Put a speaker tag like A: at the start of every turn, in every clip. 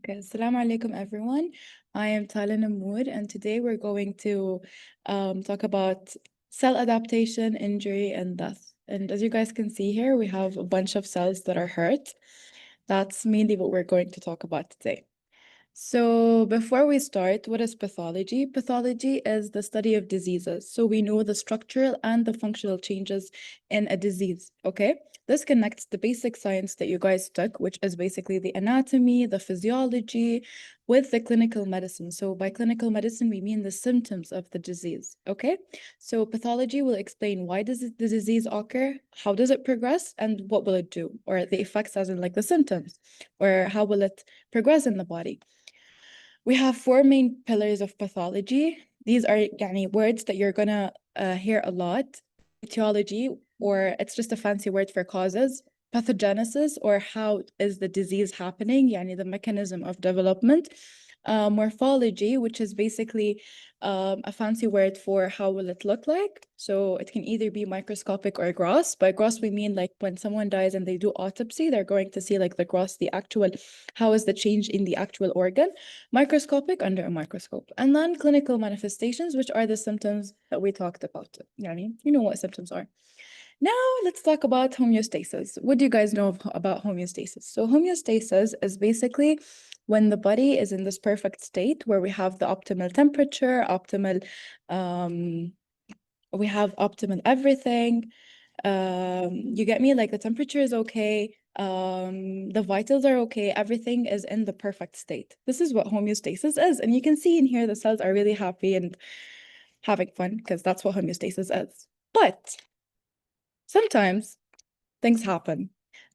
A: Okay, assalamu alaikum everyone. I am Talah Nammor, and today we're going to talk about cell adaptation, injury, and death. And as you guys can see here, we have a bunch of cells that are hurt. That's mainly what we're going to talk about today. So before we start, what is pathology? Pathology is the study of diseases. So we know the structural and the functional changes in a disease, okay? This connects the basic science that you guys took, which is basically the anatomy, the physiology, with the clinical medicine. So by clinical medicine, we mean the symptoms of the disease, okay? So pathology will explain why does the disease occur, how does it progress, and what will it do, or the effects as in like the symptoms, or how will it progress in the body. We have four main pillars of pathology. These are words that you're gonna hear a lot. Etiology, or it's just a fancy word for causes. Pathogenesis, or how is the disease happening, the mechanism of development. Morphology, which is basically a fancy word for how will it look like. So it can either be microscopic or gross. By gross, we mean like when someone dies and they do autopsy, they're going to see like the gross, the actual, how is the change in the actual organ. Microscopic, under a microscope. And then clinical manifestations, which are the symptoms that we talked about. You know what symptoms are. Now let's talk about homeostasis. What do you guys know about homeostasis? So homeostasis is basically when the body is in this perfect state where we have the optimal temperature, we have optimal everything. You get me? Like the temperature is okay, the vitals are okay, everything is in the perfect state. This is what homeostasis is. And you can see in here the cells are really happy and having fun because that's what homeostasis is. But sometimes things happen,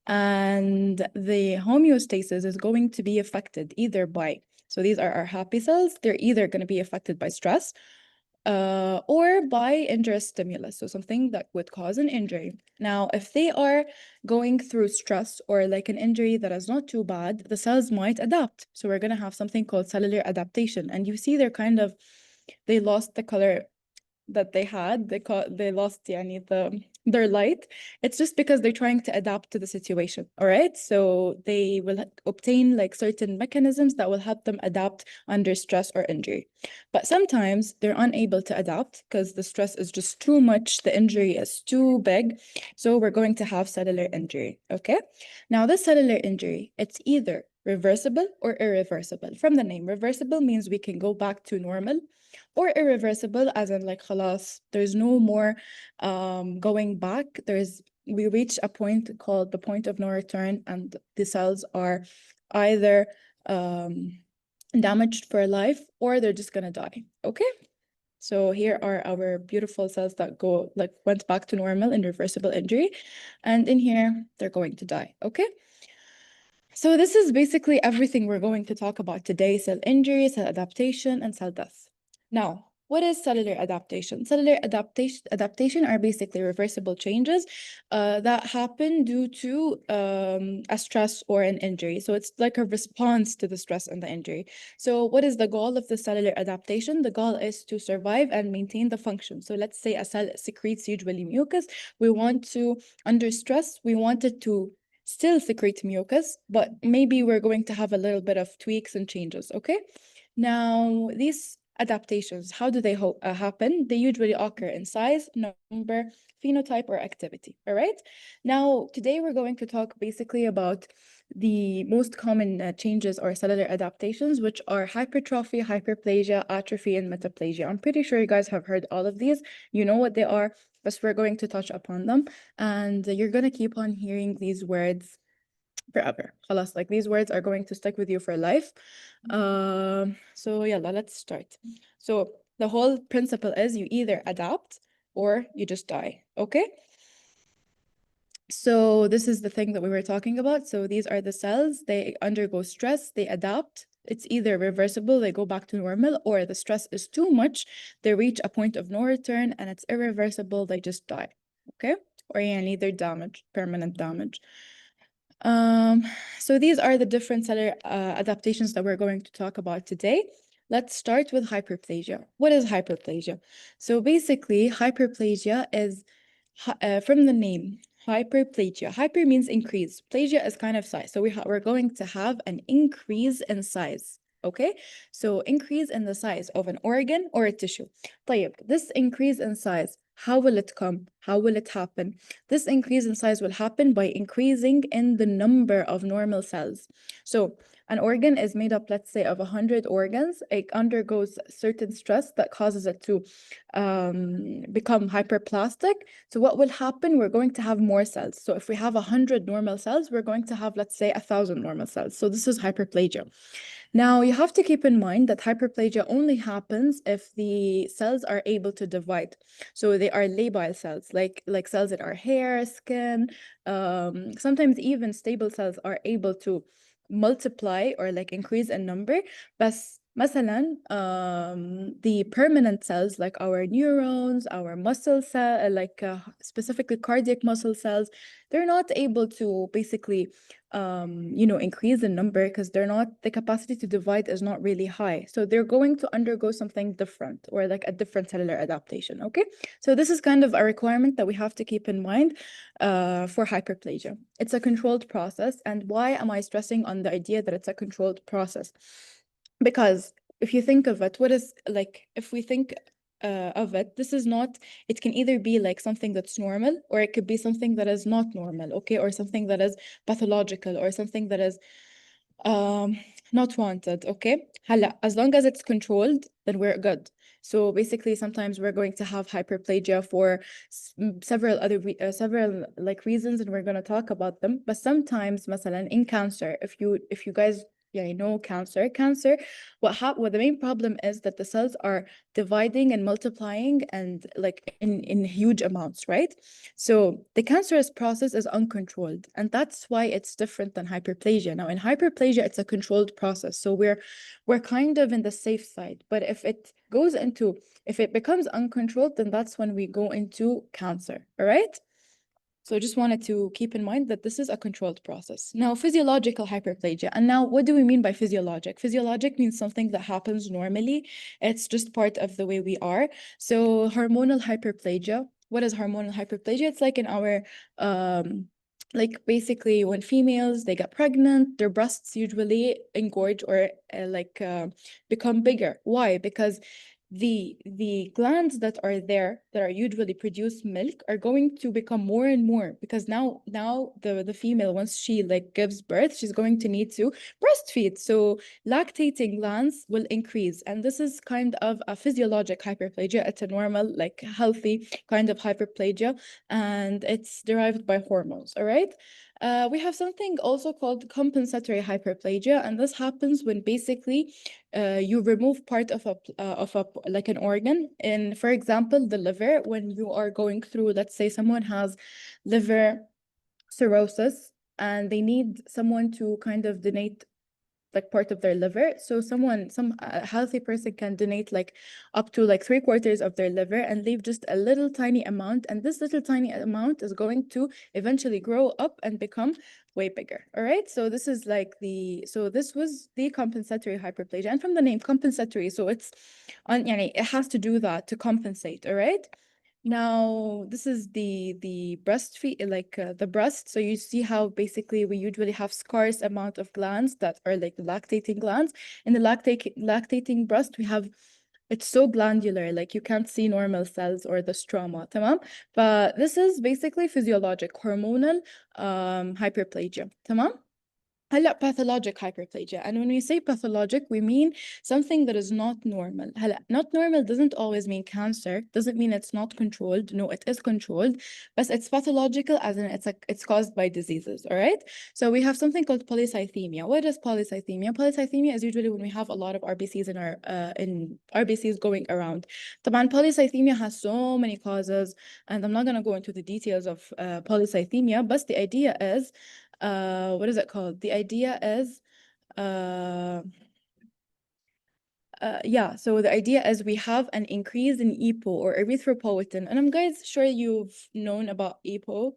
A: and the homeostasis is going to be affected either by, so these are our happy cells, they're either going to be affected by stress or by injurious stimulus, so something that would cause an injury. Now, if they are going through stress or like an injury that is not too bad, the cells might adapt. So we're going to have something called cellular adaptation. And you see they lost the color that they had, they lost their light. It's just because they're trying to adapt to the situation. All right, so they will obtain like certain mechanisms that will help them adapt under stress or injury. But sometimes they're unable to adapt because the stress is just too much, the injury is too big, so we're going to have cellular injury. Okay, now this cellular injury, it's either reversible or irreversible. From the name, reversible means we can go back to normal, or irreversible as in like khalas, there's no more going back. We reach a point called the point of no return, and the cells are either damaged for life or they're just gonna die. Okay, so here are our beautiful cells that went back to normal in reversible injury, and in here they're going to die. Okay, so this is basically everything we're going to talk about today: cell injury, cell adaptation, and cell death. Now, what is cellular adaptation? Cellular adaptation are basically reversible changes that happen due to a stress or an injury. So it's like a response to the stress and the injury. So what is the goal of the cellular adaptation? The goal is to survive and maintain the function. So let's say a cell secretes usually mucus. We want to, under stress, we want it to still secrete mucus, but maybe we're going to have a little bit of tweaks and changes, okay? Now, these adaptations, how do they happen? They usually occur in size, number, phenotype, or activity, all right? Now, today we're going to talk basically about the most common changes or cellular adaptations, which are hypertrophy, hyperplasia, atrophy, and metaplasia. I'm pretty sure you guys have heard all of these. You know what they are, but we're going to touch upon them. And you're going to keep on hearing these words forever. خلاص, like these words are going to stick with you for life. So yeah, let's start. So the whole principle is you either adapt or you just die, okay? So this is the thing that we were talking about. So these are the cells, they undergo stress, they adapt. It's either reversible, they go back to normal, or the stress is too much, they reach a point of no return, and it's irreversible, they just die, okay? Or they're damaged, permanent damage. So these are the different cellular adaptations that we're going to talk about today. Let's start with hyperplasia. What is hyperplasia? So basically, hyperplasia is, from the name, hyperplasia. Hyper means increase. Plasia is kind of size. So we're going to have an increase in size. Okay, so increase in the size of an organ or a tissue. طيب, this increase in size, how will it come? How will it happen? This increase in size will happen by increasing in the number of normal cells. So an organ is made up, let's say, of 100 organs. It undergoes certain stress that causes it to become hyperplastic. So what will happen? We're going to have more cells. So if we have 100 normal cells, we're going to have, let's say, 1,000 normal cells. So this is hyperplasia. Now, you have to keep in mind that hyperplasia only happens if the cells are able to divide. So they are labile cells, like cells in our hair, skin. Sometimes even stable cells are able to multiply or like increase in number. But مثلا, the permanent cells like our neurons, our muscle cell, specifically cardiac muscle cells, they're not able to basically increase in number because the capacity to divide is not really high. So they're going to undergo something different or like a different cellular adaptation. Okay, so this is kind of a requirement that we have to keep in mind for hyperplasia. It's a controlled process. And why am I stressing on the idea that it's a controlled process? Because if you think of it, if we think of it, this is not, it can either be like something that's normal or it could be something that is not normal, okay, or something that is pathological or something that is not wanted, okay. As long as it's controlled, then we're good. So basically, sometimes we're going to have hyperplasia for several other reasons, and we're going to talk about them. But sometimes, مثلا, in cancer, if you guys know cancer, what the main problem is that the cells are dividing and multiplying and like in huge amounts, right? So the cancerous process is uncontrolled, and that's why it's different than hyperplasia. Now, in hyperplasia, it's a controlled process, so we're kind of in the safe side. But if it becomes uncontrolled, then that's when we go into cancer. All right. So I just wanted to keep in mind that this is a controlled process. Now, physiological hyperplasia. And now, what do we mean by physiologic? Physiologic means something that happens normally. It's just part of the way we are. So hormonal hyperplasia. What is hormonal hyperplasia? It's like in our, like basically when females, they get pregnant, their breasts usually engorge or become bigger. Why? Because the glands that are there that are usually produce milk are going to become more and more, because now the female, once she like gives birth, she's going to need to breastfeed, so lactating glands will increase, and this is kind of a physiologic hyperplasia. It's a normal, like healthy kind of hyperplasia, and it's derived by hormones. All right. We have something also called compensatory hyperplasia, and this happens when basically you remove part of like an organ. And for example, the liver, when you are going through, let's say someone has liver cirrhosis and they need someone to kind of donate like part of their liver. So some healthy person can donate like up to like 3/4 of their liver and leave just a little tiny amount. And this little tiny amount is going to eventually grow up and become way bigger. All right. So this is like this was the compensatory hyperplasia. And from the name compensatory, so it's it has to do that to compensate. All right. Now, this is the breastfeed, the breast. So you see how basically we usually have scarce amount of glands that are like the lactating glands. In the lactating breast, it's so glandular, like you can't see normal cells or the stroma, تمام? But this is basically physiologic hormonal hyperplasia, تمام? Pathologic hyperplasia. And when we say pathologic, we mean something that is not normal. Not normal doesn't always mean cancer, doesn't mean it's not controlled. No, it is controlled, but it's pathological as in it's caused by diseases. All right. So we have something called polycythemia. What is polycythemia? Polycythemia is usually when we have a lot of RBCs in RBCs going around. طبعا polycythemia has so many causes, and I'm not going to go into the details of polycythemia, but the idea is what is it called? The idea is so the idea is we have an increase in EPO or erythropoietin, and I'm guys sure you've known about EPO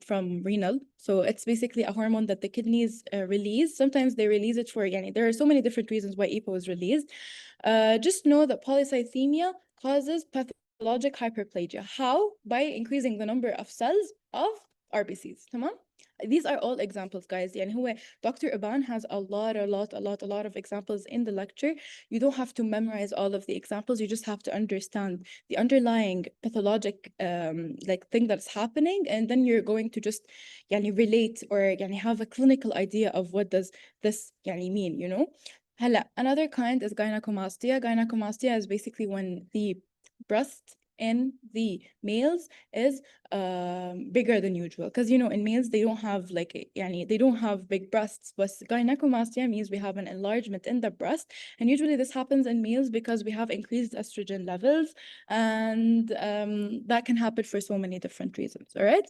A: from renal. So it's basically a hormone that the kidneys release. Sometimes they release it for there are so many different reasons why EPO is released. Just know that polycythemia causes pathologic hyperplasia. How? By increasing the number of cells of RBCs. تمام. These are all examples, guys. يعني هو Dr. Iban has a lot of examples in the lecture. You don't have to memorize all of the examples. You just have to understand the underlying pathologic like thing that's happening, and then you're going to just يعني relate or يعني have a clinical idea of what does this يعني mean, you know. هلا another kind is gynecomastia. Gynecomastia is basically when the breast in the males is bigger than usual, because you know in males they don't have like يعني they don't have big breasts, but gynecomastia means we have an enlargement in the breast, and usually this happens in males because we have increased estrogen levels, and that can happen for so many different reasons. All right.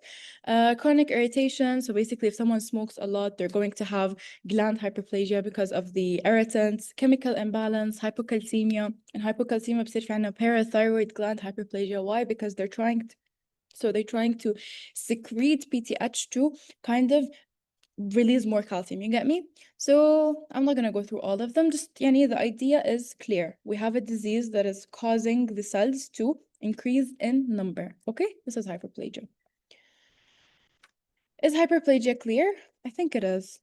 A: Chronic irritation, so basically if someone smokes a lot, they're going to have gland hyperplasia because of the irritants. Chemical imbalance, hypocalcemia, and hypocalcemia بصير في عنا parathyroid gland hyperplasia. Why? Because they're trying to secrete PTH to kind of release more calcium. You get me? So I'm not gonna go through all of them. Just yani, the idea is clear. We have a disease that is causing the cells to increase in number. Okay, this is hyperplasia. Is hyperplasia clear? I think it is.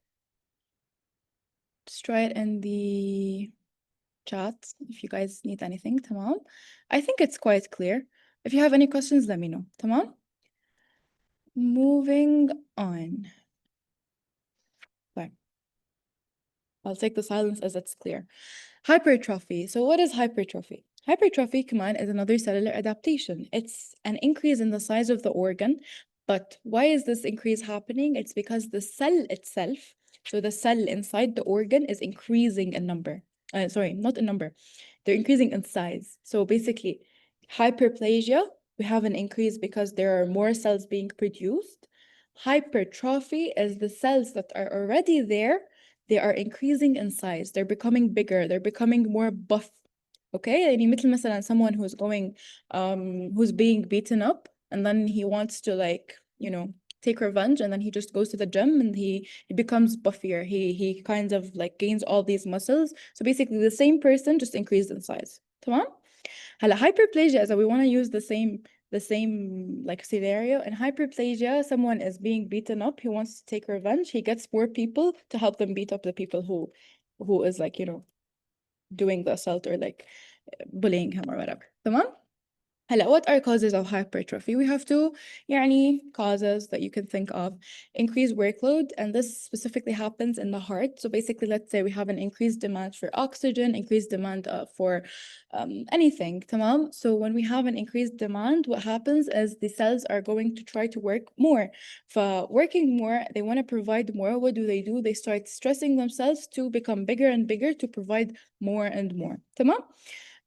A: Just try it in the chat if you guys need anything. تمام. I think it's quite clear. If you have any questions, let me know. تمام. Moving on. Fine. I'll take the silence as it's clear. Hypertrophy. So what is hypertrophy? Hypertrophy, كمان, is another cellular adaptation. It's an increase in the size of the organ. But why is this increase happening? It's because the cell itself, so the cell inside the organ, is increasing in number. Sorry, not in number. They're increasing in size. So basically, hyperplasia, we have an increase because there are more cells being produced. Hypertrophy is the cells that are already there, they are increasing in size. They're becoming bigger. They're becoming more buff. Okay? يعني مثل مثلا someone who's going, who's being beaten up, and then he wants to like, you know, take revenge, and then he just goes to the gym and he becomes buffier. He kind of like gains all these muscles. So basically the same person just increased in size. تمام؟ هلا hyperplasia is that we want to use the same like scenario. In hyperplasia, someone is being beaten up, he wants to take revenge, he gets more people to help them beat up the people who is like, you know, doing the assault or like bullying him or whatever. تمام. هلا what are causes of hypertrophy? We have two يعني causes that you can think of. Increased workload, and this specifically happens in the heart. So basically, let's say we have an increased demand for oxygen, increased demand for anything. تمام? So when we have an increased demand, what happens is the cells are going to try to work more. For working more, they want to provide more. What do? They start stressing themselves to become bigger and bigger to provide more and more. تمام?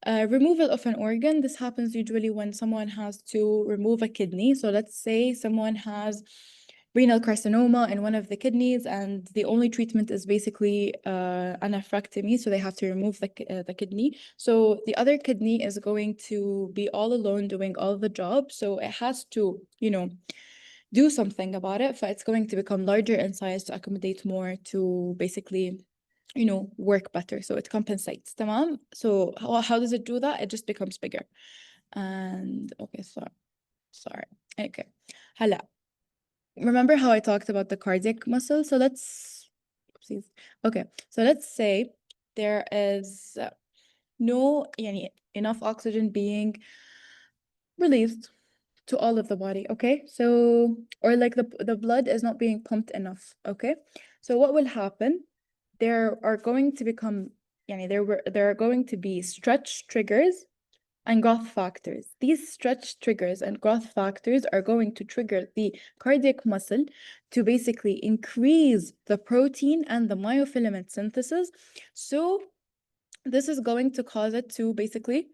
A: Removal of an organ, this happens usually when someone has to remove a kidney. So let's say someone has renal carcinoma in one of the kidneys, and the only treatment is basically a nephrectomy. So they have to remove the kidney. So the other kidney is going to be all alone doing all the job. So it has to, you know, do something about it. So it's going to become larger in size to accommodate more, to basically, you know, work better. So it compensates. تمام? So how does it do that? It just becomes bigger. And okay, sorry. Okay. هلا. Remember how I talked about the cardiac muscle? So let's say there is no يعني enough oxygen being released to all of the body, okay? So, or like the blood is not being pumped enough, okay? So what will happen? There are going to become, there are going to be stretch triggers and growth factors. These stretch triggers and growth factors are going to trigger the cardiac muscle to basically increase the protein and the myofilament synthesis. So this is going to cause it to basically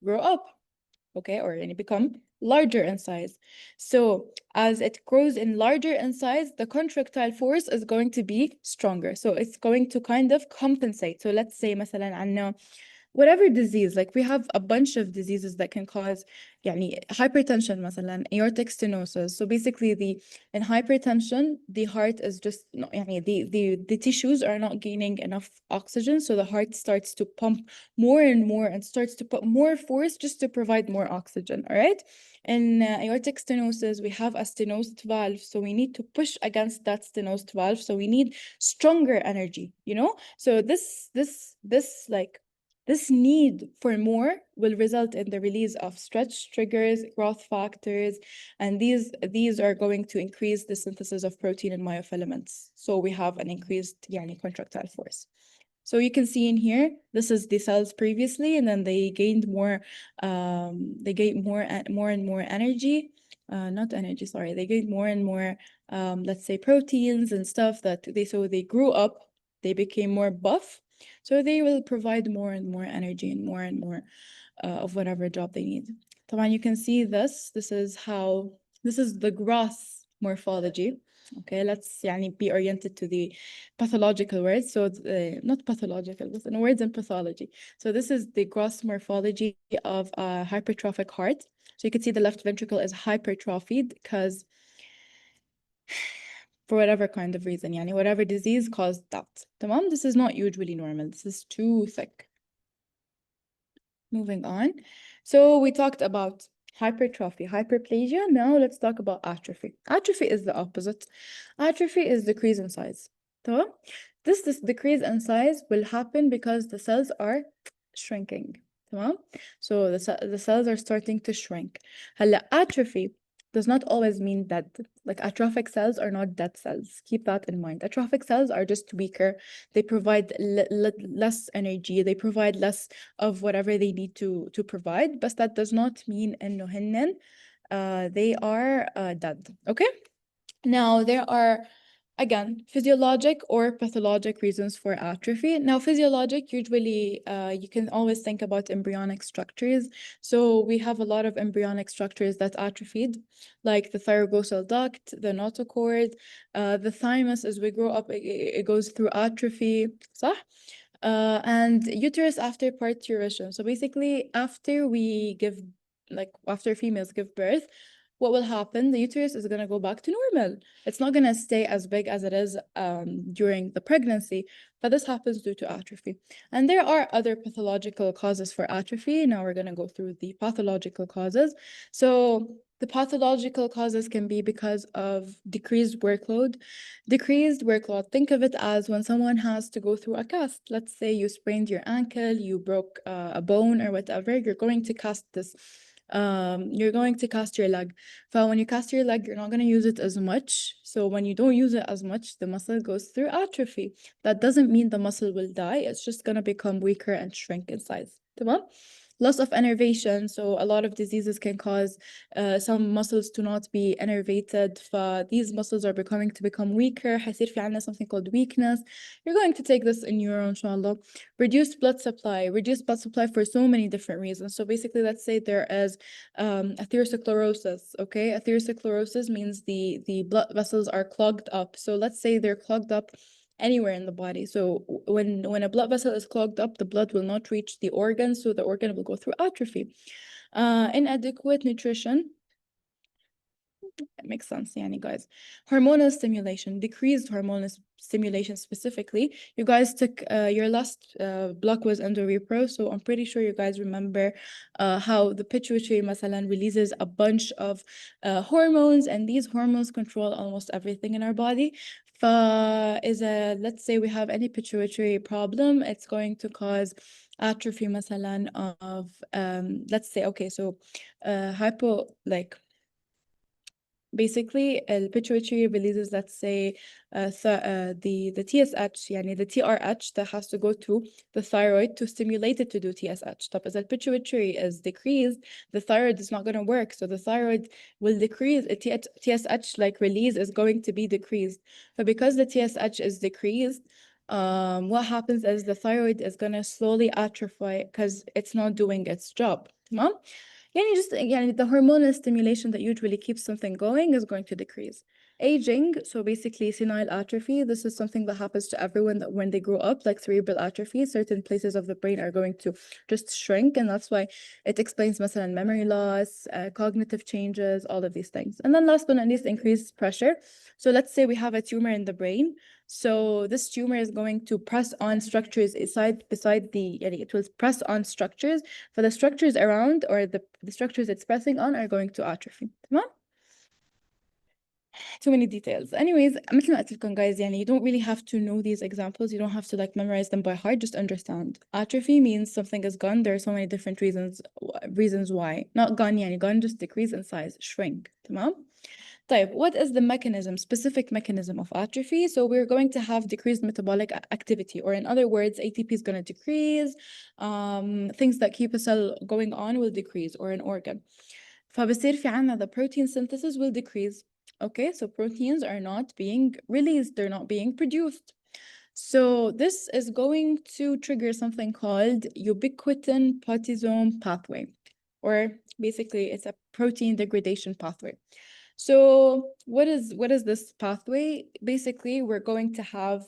A: grow up, okay, or become larger in size. So as it grows in larger in size, the contractile force is going to be stronger. So it's going to kind of compensate. So let's say مثلا عنا whatever disease, like we have a bunch of diseases that can cause يعني hypertension مثلا, aortic stenosis. So basically in hypertension, the heart is just not, يعني the tissues are not gaining enough oxygen, so the heart starts to pump more and more and starts to put more force just to provide more oxygen, all right? In aortic stenosis, we have a stenosed valve, so we need to push against that stenosed valve, so we need stronger energy, you know? So this need for more will result in the release of stretch triggers, growth factors, and these are going to increase the synthesis of protein in myofilaments. So we have an increased يعني contractile force. So you can see in here, this is the cells previously, and then they gained more and more energy. Not energy, sorry. They gained more and more, let's say, proteins and stuff so they grew up, they became more buff. So they will provide more and more energy and more of whatever job they need. طبعا you can see this is the gross morphology. Okay, let's يعني be oriented to the pathological words. So not pathological, but in words in pathology. So this is the gross morphology of a hypertrophic heart. So you can see the left ventricle is hypertrophied because for whatever kind of reason, يعني whatever disease caused that. تمام? This is not usually normal. This is too thick. Moving on. So we talked about hypertrophy, hyperplasia. Now let's talk about atrophy. Atrophy is the opposite. Atrophy is decrease in size. So this decrease in size will happen because the cells are shrinking. تمام? So the cells are starting to shrink. هلا atrophy does not always mean dead. Like atrophic cells are not dead cells. Keep that in mind. Atrophic cells are just weaker. They provide less energy. They provide less of whatever they need to provide. But that does not mean إنه هنن they are dead. Okay? Now there are again physiologic or pathologic reasons for atrophy. Now physiologic, usually you can always think about embryonic structures. So we have a lot of embryonic structures that atrophied, like the thyroglossal duct, the notochord, the thymus. As we grow up, it goes through atrophy, صح? And uterus after parturition. So basically after after females give birth, what will happen? The uterus is going to go back to normal. It's not going to stay as big as it is during the pregnancy, but this happens due to atrophy. And there are other pathological causes for atrophy. Now we're going to go through the pathological causes. So the pathological causes can be because of decreased workload. Decreased workload, think of it as when someone has to go through a cast. Let's say you sprained your ankle, you broke a bone or whatever, you're going to cast this. You're going to cast your leg. So when you cast your leg, you're not going to use it as much. So when you don't use it as much, the muscle goes through atrophy. That doesn't mean the muscle will die. It's just going to become weaker and shrink in size. تمام? Loss of innervation. So a lot of diseases can cause some muscles to not be innervated. These muscles are become weaker. حيصير في عنا something called weakness. You're going to take this in neuro, inshallah. Reduced blood supply for so many different reasons. So basically, let's say there is atherosclerosis, okay? Atherosclerosis means the blood vessels are clogged up. So let's say they're clogged up anywhere in the body. So when a blood vessel is clogged up, the blood will not reach the organ, so the organ will go through atrophy. Inadequate nutrition. It makes sense, yani guys. Hormonal stimulation, decreased hormonal stimulation specifically. You guys took your last block was endo-repro, so I'm pretty sure you guys remember how the pituitary مثلا releases a bunch of hormones, and these hormones control almost everything in our body. Let's say we have any pituitary problem, it's going to cause atrophy مثلا of let's say, okay, so basically the pituitary releases, let's say the TSH, يعني the TRH that has to go to the thyroid to stimulate it to do TSH. طب as the pituitary is decreased, the thyroid is not going to work, so the thyroid will decrease. TSH release is going to be decreased. But because the TSH is decreased, what happens is the thyroid is going to slowly atrophy because it's not doing its job. تمام؟ يعني the hormonal stimulation that usually keeps something going is going to decrease. Aging, so basically senile atrophy, this is something that happens to everyone that when they grow up, like cerebral atrophy, certain places of the brain are going to just shrink, and that's why it explains مثلا memory loss, cognitive changes, all of these things. And then last but not least, increased pressure. So let's say we have a tumor in the brain. So this tumor is going to press on structures beside the, it will press on structures, for the structures around or the structures it's pressing on are going to atrophy. تمام? Too many details. Anyways, مثل ما قلت لكم guys, you don't really have to know these examples. You don't have to like memorize them by heart. Just understand. Atrophy means something is gone. There are so many different reasons why. Not gone, gone just decrease in size, shrink. تمام? طيب, what is the mechanism, specific mechanism of atrophy? So we're going to have decreased metabolic activity, or in other words, ATP is going to decrease. Things that keep a cell going on will decrease, or an organ. فبصير في عنا the protein synthesis will decrease. Okay, so proteins are not being released, they're not being produced. So this is going to trigger something called ubiquitin proteasome pathway, or basically it's a protein degradation pathway. So what is this pathway? Basically, we're going to have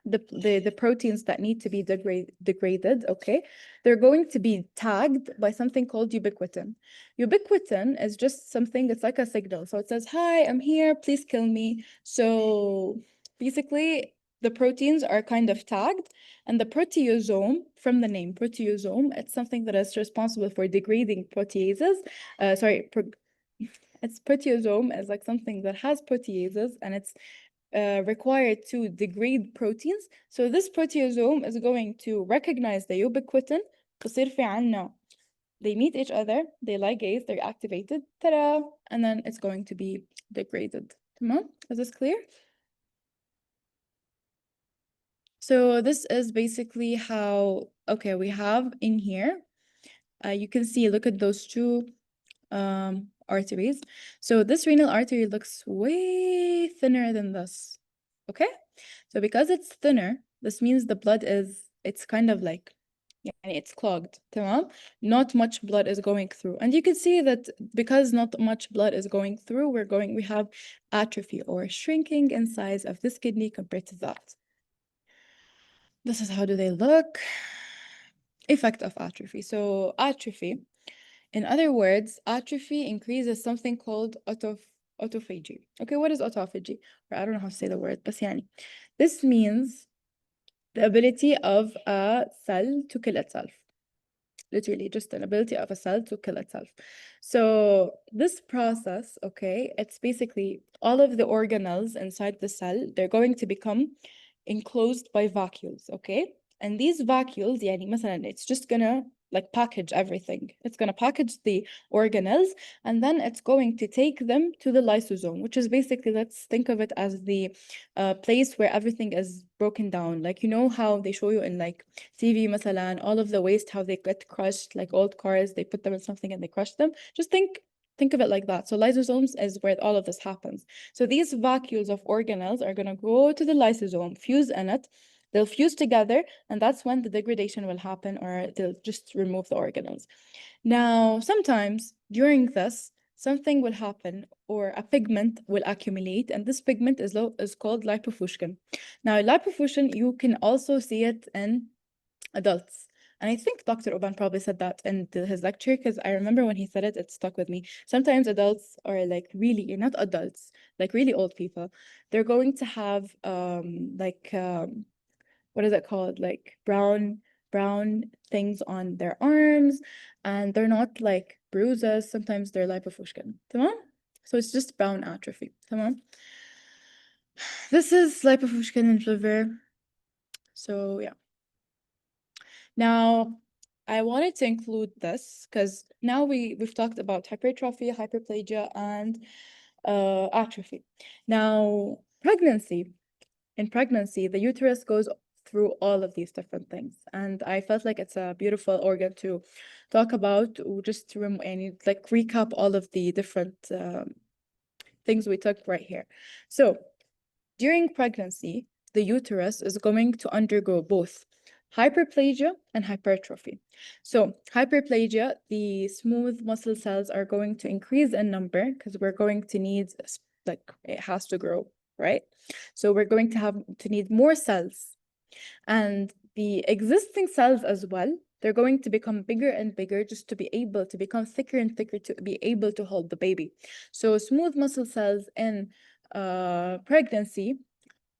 A: the proteins that need to be degraded, okay, they're going to be tagged by something called ubiquitin. Ubiquitin is just something, it's like a signal. So it says, hi, I'm here, please kill me. So basically, the proteins are kind of tagged, and the proteasome, from the name proteasome, it's something that is responsible for degrading proteases. It's proteasome is like something that has proteases, and it's required to degrade proteins. So this proteasome is going to recognize the ubiquitin. بصير في عنا, they meet each other, they ligase, they're activated, ta-da, and then it's going to be degraded. تمام? Is this clear? So this is basically how, okay, we have in here, you can see, look at those two arteries. So this renal artery looks way thinner than this, okay? So because it's thinner, this means the blood it's kind of like, it's clogged, تمام? Not much blood is going through. And you can see that because not much blood is going through, we have atrophy, or shrinking in size of this kidney compared to that. This is how do they look. Effect of atrophy. So atrophy, in other words, atrophy increases something called autophagy. Okay, what is autophagy? Or I don't know how to say the word, but يعني. This means the ability of a cell to kill itself. Literally, just an ability of a cell to kill itself. So this process, okay, it's basically all of the organelles inside the cell, they're going to become enclosed by vacuoles, okay? And these vacuoles, يعني مثلا, it's just gonna like package everything. It's gonna package the organelles, and then it's going to take them to the lysosome, which is basically, let's think of it as the place where everything is broken down. Like, you know how they show you in like TV مثلا, all of the waste, how they get crushed, like old cars, they put them in something and they crush them. Just think of it like that. So lysosomes is where all of this happens. So these vacuoles of organelles are going to go to the lysosome, fuse in it, they'll fuse together, and that's when the degradation will happen, or they'll just remove the organelles. Now, sometimes during this, something will happen, or a pigment will accumulate, and this pigment is called lipofusion. Now, lipofusion, you can also see it in adults. And I think Dr. Oban probably said that in his lecture, because I remember when he said it, it stuck with me. Sometimes adults are like really, you're not adults, like really old people. They're going to have what is it called? Like brown things on their arms, and they're not like bruises. Sometimes they're lipofusion. تمام? So it's just brown atrophy. تمام? This is lipofusion in liver. So yeah. Now, I wanted to include this because now we've talked about hypertrophy, hyperplasia, and atrophy. Now, in pregnancy, the uterus goes through all of these different things, and I felt like it's a beautiful organ to talk about, just to like recap all of the different things we took right here. So, during pregnancy, the uterus is going to undergo both hyperplasia and hypertrophy. So hyperplasia, the smooth muscle cells are going to increase in number because we're going to need like it has to grow, right? So we're going to have to need more cells, and the existing cells as well, they're going to become bigger and bigger just to be able to become thicker and thicker to be able to hold the baby. So smooth muscle cells in pregnancy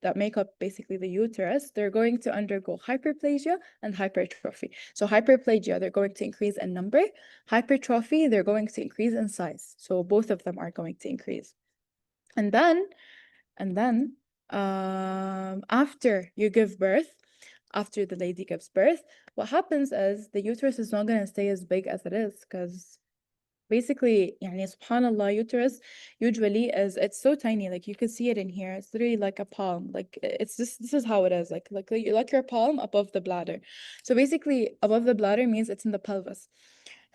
A: that make up basically the uterus, they're going to undergo hyperplasia and hypertrophy. So hyperplasia, they're going to increase in number. Hypertrophy, they're going to increase in size. So both of them are going to increase. And then after you give birth, after the lady gives birth, what happens is the uterus is not going to stay as big as it is, because basically, يعني subhanallah, uterus usually it's so tiny, like you can see it in here. It's literally like a palm. Like it's this is how it is, like your palm above the bladder. So basically, above the bladder means it's in the pelvis.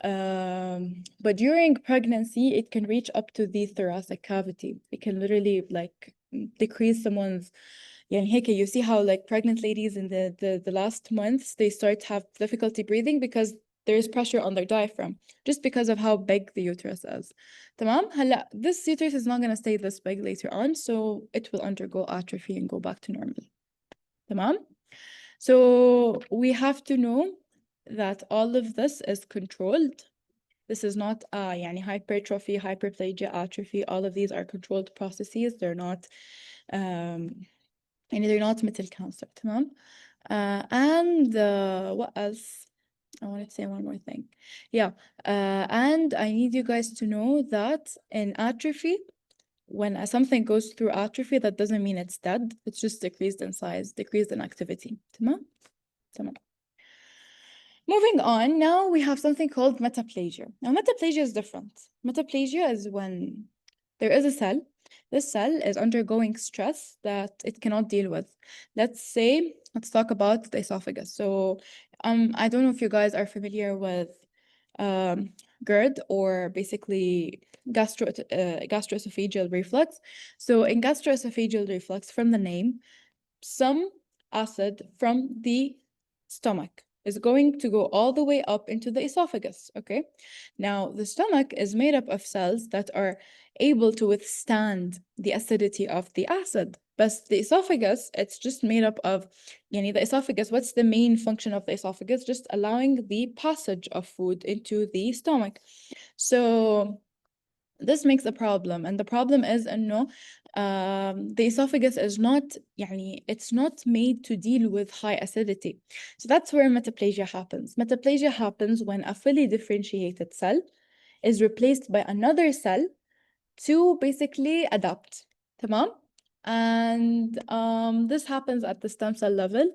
A: But during pregnancy, it can reach up to the thoracic cavity. It can literally like decrease someone's. يعني هيك, you see how like pregnant ladies in the last months, they start to have difficulty breathing because there is pressure on their diaphragm, just because of how big the uterus is. تمام. هلا this uterus is not going to stay this big later on, so it will undergo atrophy and go back to normal. تمام. So we have to know that all of this is controlled. This is not يعني hypertrophy, hyperplasia, atrophy. All of these are controlled processes. They're not يعني they're not مثل cancer. تمام. And what else? I wanted to say one more thing. Yeah, and I need you guys to know that in atrophy, when something goes through atrophy, that doesn't mean it's dead. It's just decreased in size, decreased in activity. تمام? تمام. Moving on, now we have something called metaplasia. Now, metaplasia is different. Metaplasia is when there is a cell. This cell is undergoing stress that it cannot deal with. Let's talk about the esophagus. So, I don't know if you guys are familiar with GERD, or basically gastroesophageal reflux. So, in gastroesophageal reflux, from the name, some acid from the stomach is going to go all the way up into the esophagus, okay? Now, the stomach is made up of cells that are able to withstand the acidity of the acid. But the esophagus, it's just made up of, the esophagus, what's the main function of the esophagus? Just allowing the passage of food into the stomach. So this makes a problem, and the problem is no, the esophagus is not, it's not made to deal with high acidity. So that's where metaplasia happens. Metaplasia happens when a fully differentiated cell is replaced by another cell to basically adapt. تمام? And this happens at the stem cell level.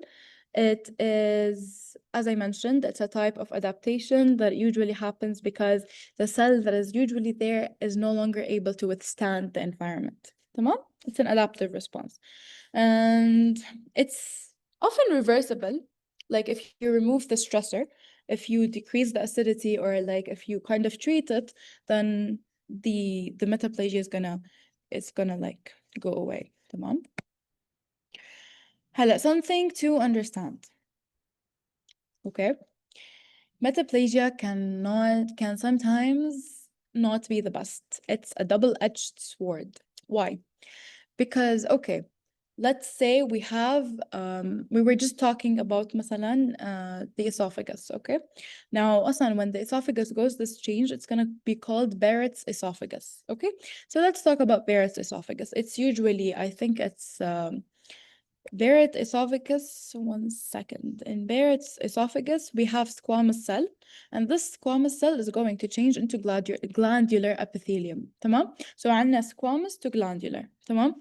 A: It is, as I mentioned, it's a type of adaptation that usually happens because the cell that is usually there is no longer able to withstand the environment. تمام? It's an adaptive response. And it's often reversible. Like if you remove the stressor, if you decrease the acidity, or like if you kind of treat it, then the metaplasia is gonna like go away. تمام. هلا, something to understand. Okay, metaplasia can sometimes not be the best. It's a double-edged sword. Why? Because okay, let's say we have we were just talking about مثلا the esophagus. Okay, now أصلا when the esophagus goes this change, it's gonna be called Barrett's esophagus. Okay, so let's talk about Barrett's esophagus. It's usually, I think it's Barrett's esophagus, one second. In Barrett's esophagus, we have squamous cell, and this squamous cell is going to change into glandular epithelium. تمام? So عندنا squamous to glandular. تمام?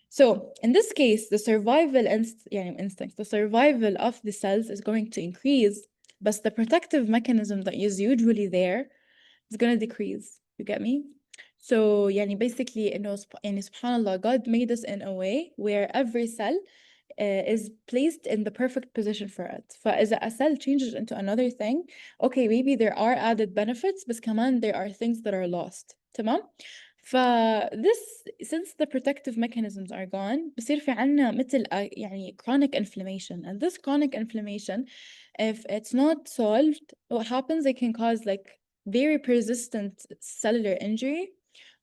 A: So in this case, the survival instinct, the survival of the cells is going to increase, but the protective mechanism that is usually there is going to decrease. You get me? So basically, subhanallah, God made us in a way where every cell is placed in the perfect position for it. فإذا a cell changes into another thing, okay, maybe there are added benefits, but كمان there are things that are lost. تمام? this, since the protective mechanisms are gone, بصير في عنا مثل chronic inflammation, and this chronic inflammation, if it's not solved, what happens, it can cause like very persistent cellular injury.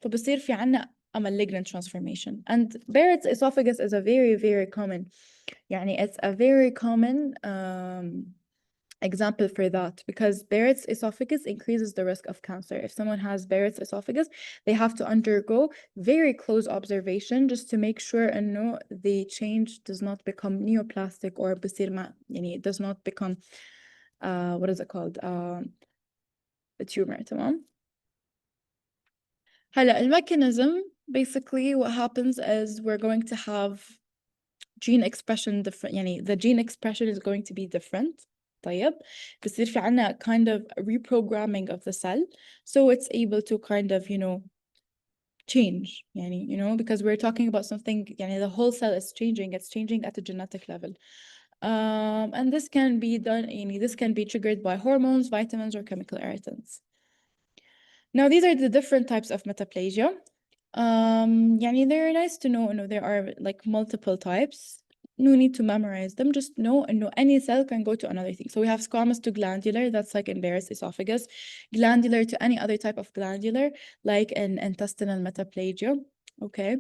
A: فبصير في عنا a malignant transformation. And Barrett's esophagus is a very, very common, it's a very common example for that, because Barrett's esophagus increases the risk of cancer. If someone has Barrett's esophagus, they have to undergo very close observation just to make sure and know the change does not become neoplastic or بصير ما it does not become what is it called a tumor. تمام. هلا الميchanism, basically what happens is we're going to have gene expression different, the gene expression is going to be different. طيب بصير في عنا kind of reprogramming of the cell, so it's able to kind of change, because we're talking about something, the whole cell is changing, it's changing at a genetic level. And this can be done, this can be triggered by hormones, vitamins, or chemical irritants. Now these are the different types of metaplasia. They're nice to know, there are like multiple types. No need to memorize them, just know any cell can go to another thing. So we have squamous to glandular, that's like in Barrett's esophagus. Glandular to any other type of glandular, like in intestinal metaplasia. Okay.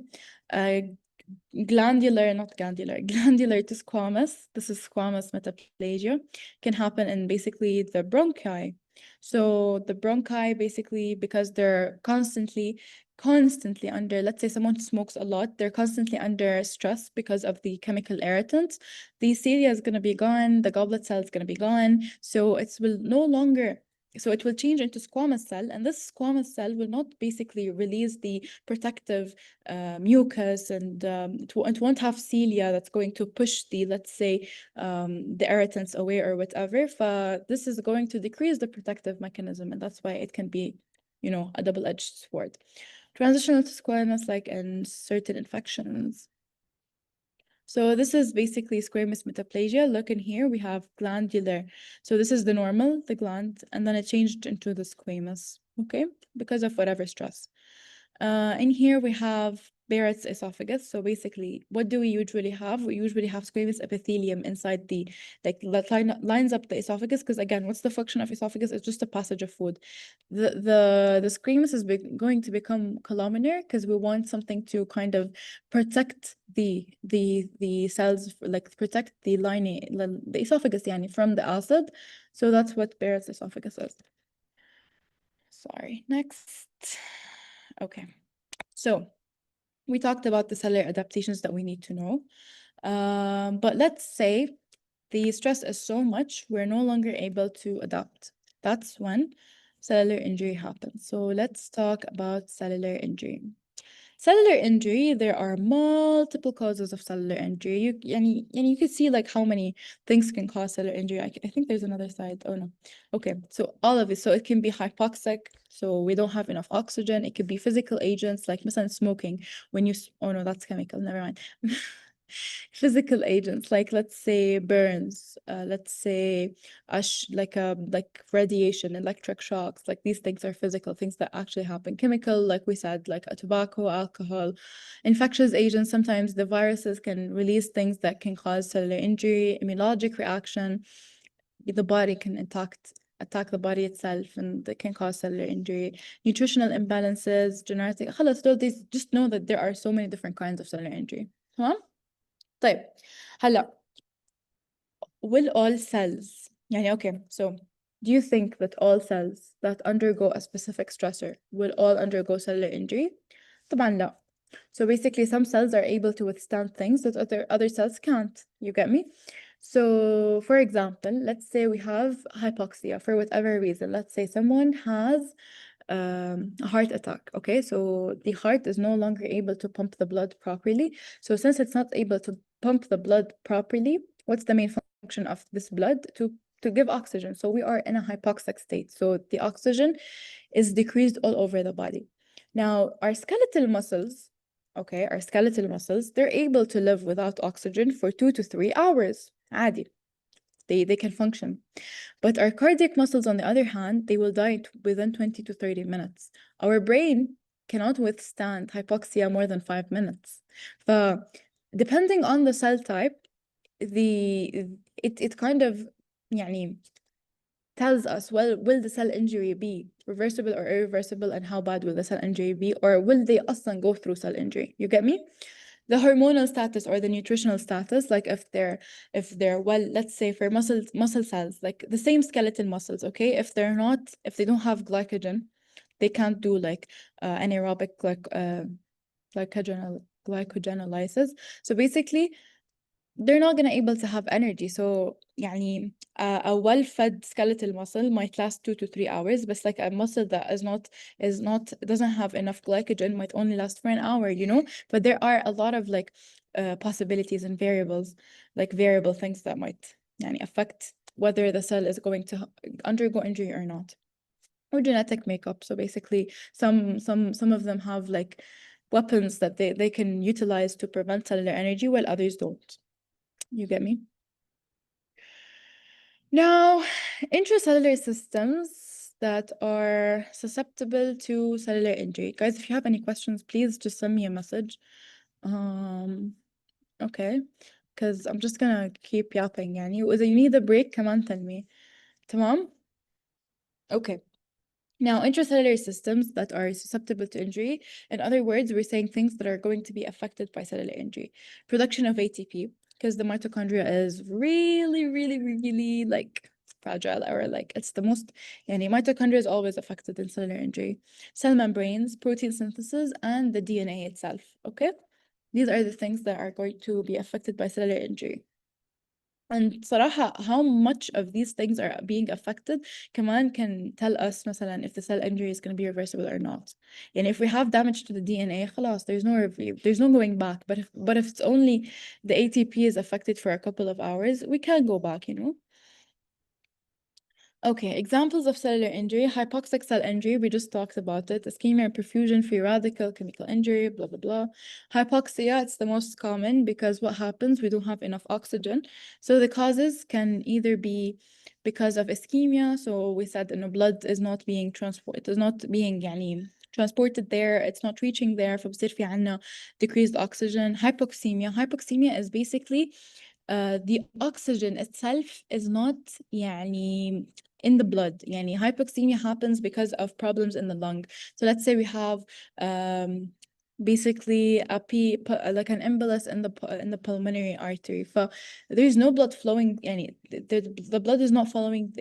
A: Glandular, not glandular, glandular to squamous, this is squamous metaplasia, can happen in basically the bronchi. So the bronchi, basically, because they're constantly under, let's say someone smokes a lot, they're constantly under stress because of the chemical irritants. The cilia is going to be gone, the goblet cell is going to be gone, so it will no longer, so it will change into squamous cell, and this squamous cell will not basically release the protective mucus, and it won't have cilia that's going to push the, let's say, the irritants away or whatever. This is going to decrease the protective mechanism, and that's why it can be, a double-edged sword. Transitional to squamous, like in certain infections. So this is basically squamous metaplasia. Look in here, we have glandular. So this is the normal, the gland, and then it changed into the squamous, okay? Because of whatever stress. In here we have Barrett's esophagus. So basically, what do we usually have? We usually have squamous epithelium inside the, like, that lines up the esophagus, because again, what's the function of esophagus? It's just a passage of food. The squamous is going to become columnar because we want something to kind of protect the cells, like protect the lining, the esophagus, from the acid. So that's what Barrett's esophagus is. Sorry, next. Okay, so we talked about the cellular adaptations that we need to know. But let's say the stress is so much, we're no longer able to adapt. That's when cellular injury happens. So let's talk about cellular injury. Cellular injury, there are multiple causes of cellular injury. You can see like how many things can cause cellular injury. I think there's another side. Oh no. Okay, so all of it. So it can be hypoxic, so we don't have enough oxygen. It could be physical agents like smoking. When you, oh no, that's chemical, never mind. Physical agents, like let's say burns, let's say like radiation, electric shocks, like these things are physical things that actually happen. Chemical, like we said, like tobacco, alcohol. Infectious agents, sometimes the viruses can release things that can cause cellular injury. Immunologic reaction, the body can attack the body itself, and that can cause cellular injury. Nutritional imbalances, genetic, these, just know that there are so many different kinds of cellular injury. Huh? طيب هلا will all cells okay, so do you think that all cells that undergo a specific stressor will all undergo cellular injury? طبعا لا. So basically some cells are able to withstand things that other cells can't. You get me? So for example, let's say we have hypoxia for whatever reason. Let's say someone has a heart attack. Okay, so the heart is no longer able to pump the blood properly. So since it's not able to pump the blood properly, what's the main function of this blood? To give oxygen. So we are in a hypoxic state, so the oxygen is decreased all over the body. Now our skeletal muscles, they're able to live without oxygen for 2 to 3 hours. عادي. They can function. But our cardiac muscles, on the other hand, they will die within 20 to 30 minutes. Our brain cannot withstand hypoxia more than 5 minutes. Depending on the cell type, it kind of tells us, well, will the cell injury be reversible or irreversible, and how bad will the cell injury be, or will they أصلا go through cell injury? You get me? The hormonal status or the nutritional status, like if they're well, let's say for muscle cells, like the same skeletal muscles, okay, if they don't have glycogen, they can't do like anaerobic glycogenolysis. So basically they're not gonna able to have energy. So يعني a well-fed skeletal muscle might last 2 to 3 hours, but like a muscle that is not doesn't have enough glycogen might only last for an hour, you know. But there are a lot of like possibilities and variables, like variable things that might يعني affect whether the cell is going to undergo injury or not, or genetic makeup. So basically some of them have like weapons that they can utilize to prevent cellular energy, while others don't. You get me? Now, intracellular systems that are susceptible to cellular injury. Guys, if you have any questions, please just send me a message. Okay, because I'm just gonna keep yapping يعني. وإذا you need a break كمان tell me. تمام? Okay. Now, intracellular systems that are susceptible to injury, in other words, we're saying things that are going to be affected by cellular injury. Production of ATP, because the mitochondria is really, really, really like fragile, or like it's the most, yani mitochondria is always affected in cellular injury. Cell membranes, protein synthesis, and the DNA itself, okay? These are the things that are going to be affected by cellular injury. And صراحة how much of these things are being affected كمان can tell us مثلا if the cell injury is going to be reversible or not. And if we have damage to the DNA خلاص there's no going back. But if it's only the ATP is affected for a couple of hours, we can go back, you know. Okay, examples of cellular injury: hypoxic cell injury, we just talked about it. Ischemia, perfusion, free radical, chemical injury, blah, blah, blah. Hypoxia, it's the most common because what happens, we don't have enough oxygen. So the causes can either be because of ischemia. So we said, blood is not being transported, is not being يعني transported there, it's not reaching there, فبصير في عنا decreased oxygen. Hypoxemia is basically the oxygen itself is not يعني in the blood. يعني hypoxemia happens because of problems in the lung. So let's say we have basically like an embolus in the pulmonary artery. There's no blood flowing. يعني the blood is not flowing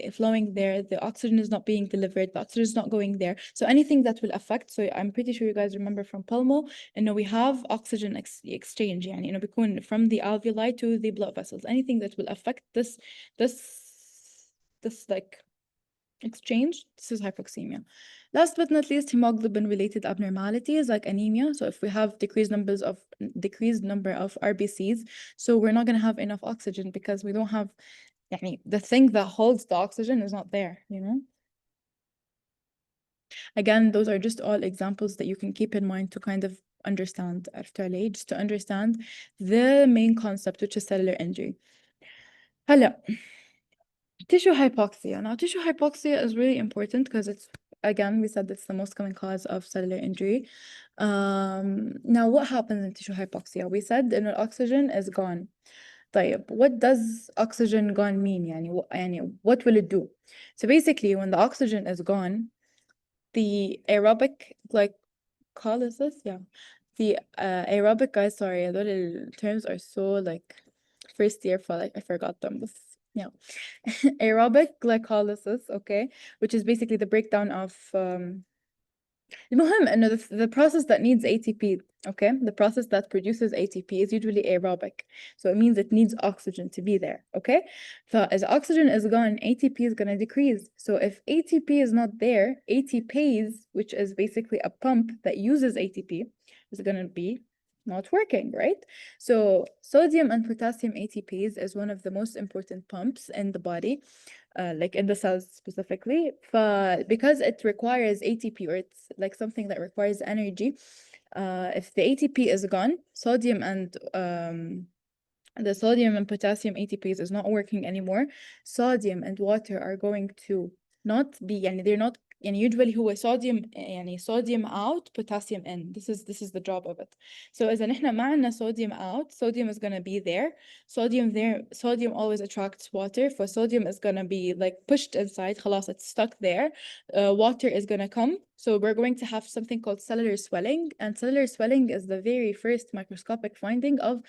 A: there. The oxygen is not being delivered. The oxygen is not going there. So anything that will affect. So I'm pretty sure you guys remember from pulmo, we have oxygen exchange. يعني بيكون from the alveoli to the blood vessels. Anything that will affect this like exchange, this is hypoxemia. Last but not least, hemoglobin-related abnormalities like anemia. So if we have decreased number of RBCs, so we're not going to have enough oxygen because we don't have يعني the thing that holds the oxygen is not there, you know. Again, those are just all examples that you can keep in mind to kind of understand just to understand the main concept, which is cellular injury. هلا tissue hypoxia. Now, tissue hypoxia is really important because it's, again, we said it's the most common cause of cellular injury. Now, what happens in tissue hypoxia? We said that oxygen is gone. طيب, what does oxygen gone mean? يعني what will it do? So basically, when the oxygen is gone, the aerobic glycolysis, the aerobic guys, sorry, the terms are so like first year, for like I forgot them. Aerobic glycolysis, okay, which is basically the breakdown of المهم إنه the process that needs ATP, okay, the process that produces ATP is usually aerobic, so it means it needs oxygen to be there, okay. So as oxygen is gone, ATP is going to decrease. So if ATP is not there, ATPase, which is basically a pump that uses ATP, is going to be not working, right? So sodium and potassium ATPase is one of the most important pumps in the body, like in the cells specifically. Because it requires ATP, or it's like something that requires energy, if the ATP is gone, the sodium and potassium ATPase is not working anymore. Sodium and water are going to not be, they're not يعني usually هو sodium يعني sodium out potassium in. This is the job of it. So إذا نحن ما عنا sodium out, sodium is gonna be there. Sodium always attracts water. For sodium is gonna be like pushed inside. خلاص, it's stuck there. Water is gonna come. So we're going to have something called cellular swelling. And cellular swelling is the very first microscopic finding of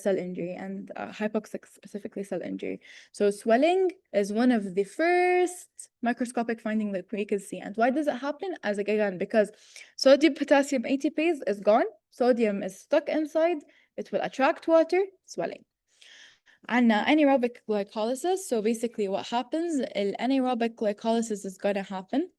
A: cell injury and hypoxic specifically cell injury. So swelling is one of the first microscopic finding that we can see. And why does it happen? As again, because sodium potassium ATPase is gone. Sodium is stuck inside. It will attract water, swelling. عنا anaerobic glycolysis. So basically what happens, anaerobic glycolysis is going to happen.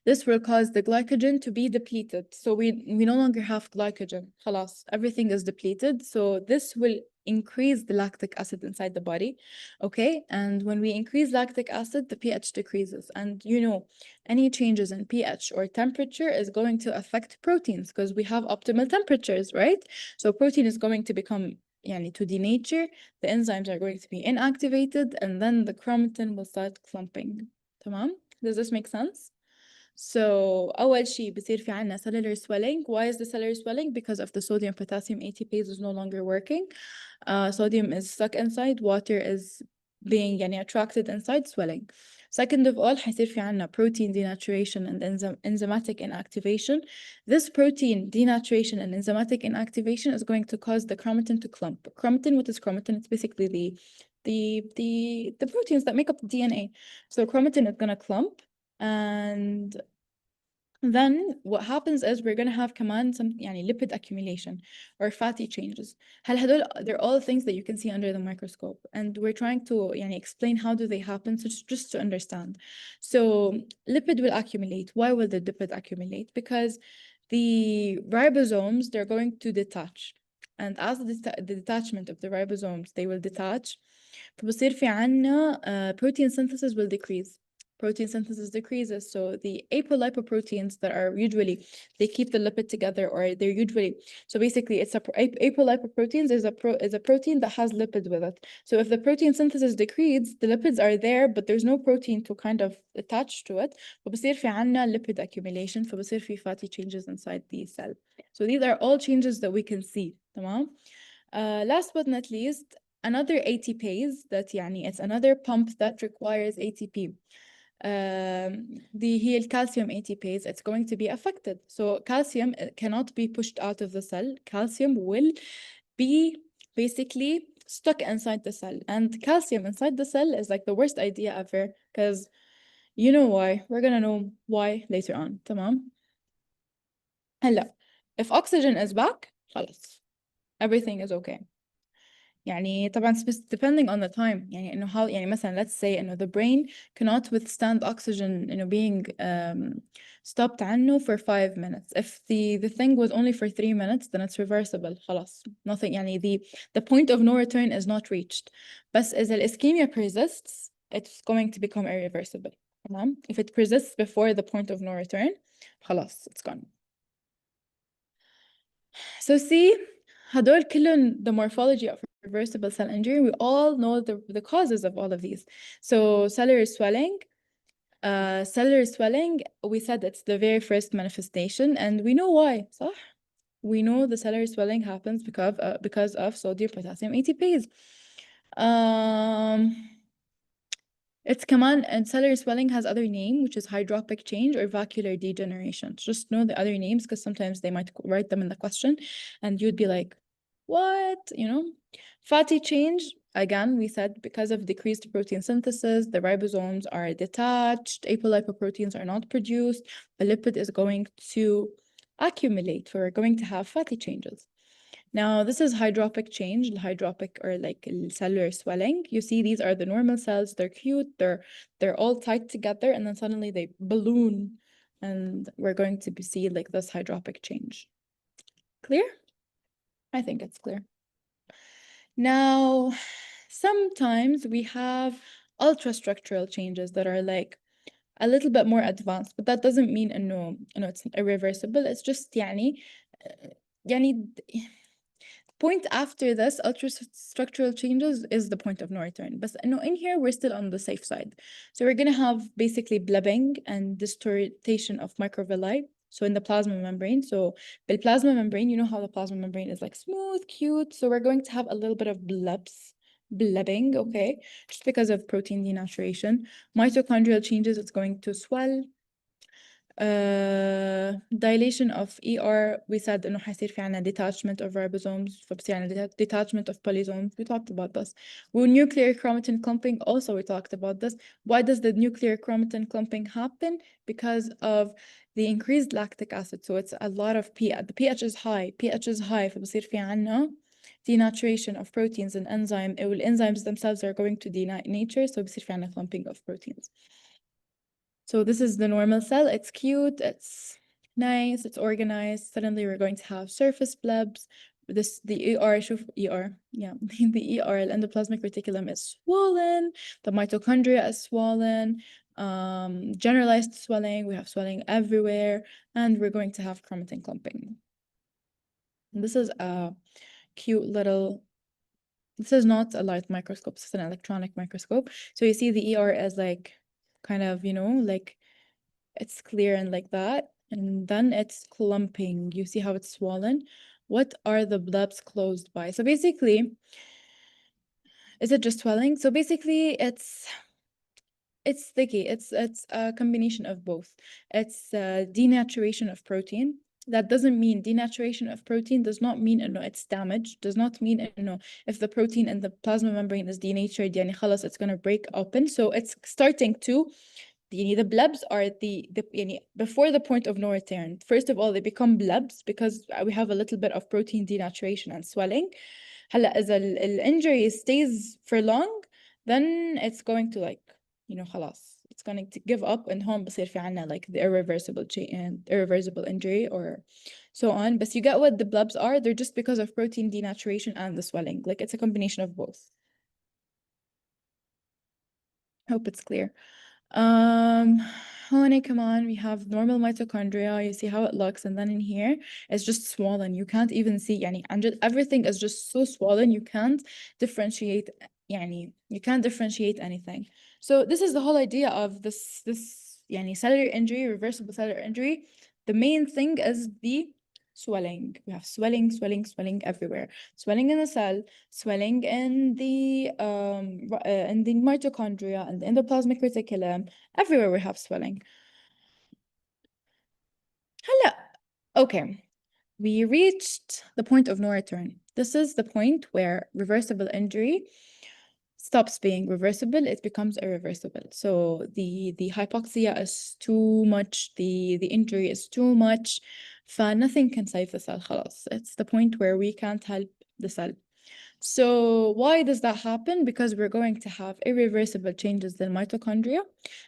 A: This will cause the glycogen to be depleted. So we no longer have glycogen. خلاص, everything is depleted. So this will increase the lactic acid inside the body. Okay, and when we increase lactic acid, the pH decreases. And you know, any changes in pH or temperature is going to affect proteins because we have optimal temperatures, right? So protein is going to become يعني to denature, the enzymes are going to be inactivated, and then the chromatin will start clumping. تمام? Does this make sense? So أول شيء بصير في عنا cellular swelling. Why is the cellular swelling? Because of the sodium potassium ATPase is no longer working. Sodium is stuck inside, water is being يعني attracted inside, swelling. Second of all, حيصير في عنا protein denaturation and enzymatic inactivation. This protein denaturation and enzymatic inactivation is going to cause the chromatin to clump. Chromatin, what is chromatin? It's basically the proteins that make up the DNA. So chromatin is going to clump. And then what happens is we're going to have كمان some يعني lipid accumulation or fatty changes. هل هدول they're all things that you can see under the microscope, and we're trying to يعني explain how do they happen, so just to understand. So lipid will accumulate. Why will the lipid accumulate? Because the ribosomes, they're going to detach, and as the detachment of the ribosomes, they will detach. فبصير في عنا protein synthesis will decrease. Protein synthesis decreases, so the apolipoproteins that are usually, they keep the lipid together, or they're usually, so basically it's apolipoproteins is a protein that has lipid with it. So if the protein synthesis decreases, the lipids are there, but there's no protein to kind of attach to it. فبصير في عنا lipid accumulation, فبصير في fatty changes inside the cell. So these are all changes that we can see. تمام? Last but not least, another ATPase that يعني it's another pump that requires ATP. هي الكالسيوم ATPase, it's going to be affected. So calcium cannot be pushed out of the cell. Calcium will be basically stuck inside the cell. And calcium inside the cell is like the worst idea ever, because you know why. We're gonna know why later on. تمام? هلا, if oxygen is back, خلاص, everything is okay. يعني طبعا depending on the time, يعني إنه how يعني مثلا let's say إنه the brain cannot withstand oxygen being stopped عنه for 5 minutes. If the thing was only for 3 minutes, then it's reversible. خلاص, nothing يعني the point of no return is not reached. بس إذا ischemia persists, it's going to become irreversible. تمام? If it persists before the point of no return, خلاص, it's gone. So see, هدول كلهم the morphology of reversible cell injury. We all know the causes of all of these. So cellular swelling, we said it's the very first manifestation, and we know why, صح? We know the cellular swelling happens because of sodium potassium ATPase. It's كمان, and cellular swelling has other name, which is hydropic change or vacuolar degeneration. Just know the other names because sometimes they might write them in the question and you'd be like, what? You know? Fatty change, again, we said because of decreased protein synthesis, the ribosomes are detached, apolipoproteins are not produced, the lipid is going to accumulate, so we're going to have fatty changes. Now, this is hydropic change, hydropic or like cellular swelling. You see, these are the normal cells. They're cute. They're all tight together, and then suddenly they balloon, and we're going to see like this hydropic change. Clear? I think it's clear. Now, sometimes we have ultrastructural changes that are like a little bit more advanced, but that doesn't mean it's irreversible. It's just يعني point after this, ultrastructural changes is the point of no return. But no, in here, we're still on the safe side. So we're going to have basically blebbing and distortion of microvilli. So in the plasma membrane. So the plasma membrane, you know how the plasma membrane is like smooth, cute. So we're going to have a little bit of blebbing, okay? Just because of protein denaturation. Mitochondrial changes, it's going to swell. Dilation of ER, we said إنه حيصير في عنا detachment of ribosomes فبصير عنا detachment of polysomes. We talked about this. With nuclear chromatin clumping, also we talked about this. Why does the nuclear chromatin clumping happen? Because of the increased lactic acid. So it's a lot of pH. The pH is high فبصير في عنا denaturation of proteins and enzyme. Enzymes themselves are going to denature, so بصير في عنا clumping of proteins. So this is the normal cell. It's cute, it's nice, it's organized. Suddenly we're going to have surface blebs. The ER, yeah, the ER, endoplasmic reticulum is swollen. The mitochondria is swollen. Generalized swelling. We have swelling everywhere, and we're going to have chromatin clumping. And this is a cute little. This is not a light microscope. This is an electronic microscope. So you see the ER as like, kind of, like. It's clear and like that, and then it's clumping. You see how it's swollen? What are the blebs closed by? So basically, is it just swelling? So basically, it's sticky. It's a combination of both. It's denaturation of protein. That doesn't mean denaturation of protein does not mean it's damaged. Does not mean if the protein in the plasma membrane is denatured, يعني خلاص it's gonna break open. So it's starting to. The blebs are before the point of no return. First of all, they become blebs because we have a little bit of protein denaturation and swelling. هلا إذا injury stays for long, then it's going to خلاص. It's going to give up, and هون بصير في عنا like the irreversible injury or so on. But you get what the blebs are? They're just because of protein denaturation and the swelling. Like it's a combination of both. Hope it's clear. هون كمان we have normal mitochondria. You see how it looks, and then in here it's just swollen. You can't even see يعني everything is just so swollen. You can't differentiate you can't differentiate anything. So this is the whole idea of this cellular injury, reversible cellular injury. The main thing is the swelling. We have swelling everywhere. Swelling in the cell, swelling in the mitochondria and the endoplasmic reticulum. Everywhere we have swelling. هلا, okay, we reached the point of no return. This is the point where reversible injury stops being reversible, it becomes irreversible. So the hypoxia is too much, the injury is too much, nothing can save the cell خلاص. It's the point where we can't help the cell. So why does that happen? Because we're going to have irreversible changes in mitochondria,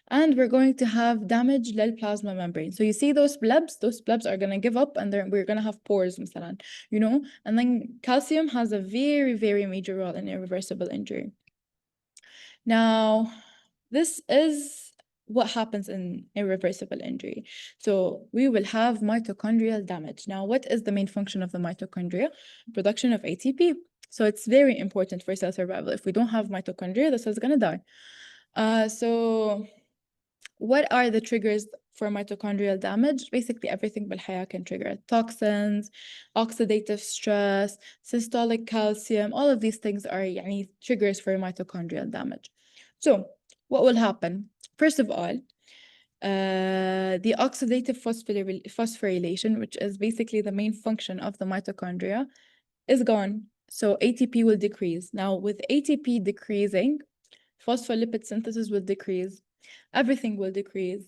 A: and we're going to have damage to the plasma membrane. So you see those blebs are going to give up, and we're going to have pores مثلا, and then calcium has a very, very major role in irreversible injury. Now, this is what happens in irreversible injury. So we will have mitochondrial damage. Now, what is the main function of the mitochondria? Production of ATP. So it's very important for cell survival. If we don't have mitochondria, the cell's gonna die. So what are the triggers for mitochondrial damage? Basically, everything بالحياة can trigger it. Toxins, oxidative stress, systolic calcium, all of these things are triggers for mitochondrial damage. So what will happen? First of all, the oxidative phosphorylation, which is basically the main function of the mitochondria, is gone. So ATP will decrease. Now, with ATP decreasing, phospholipid synthesis will decrease. Everything will decrease.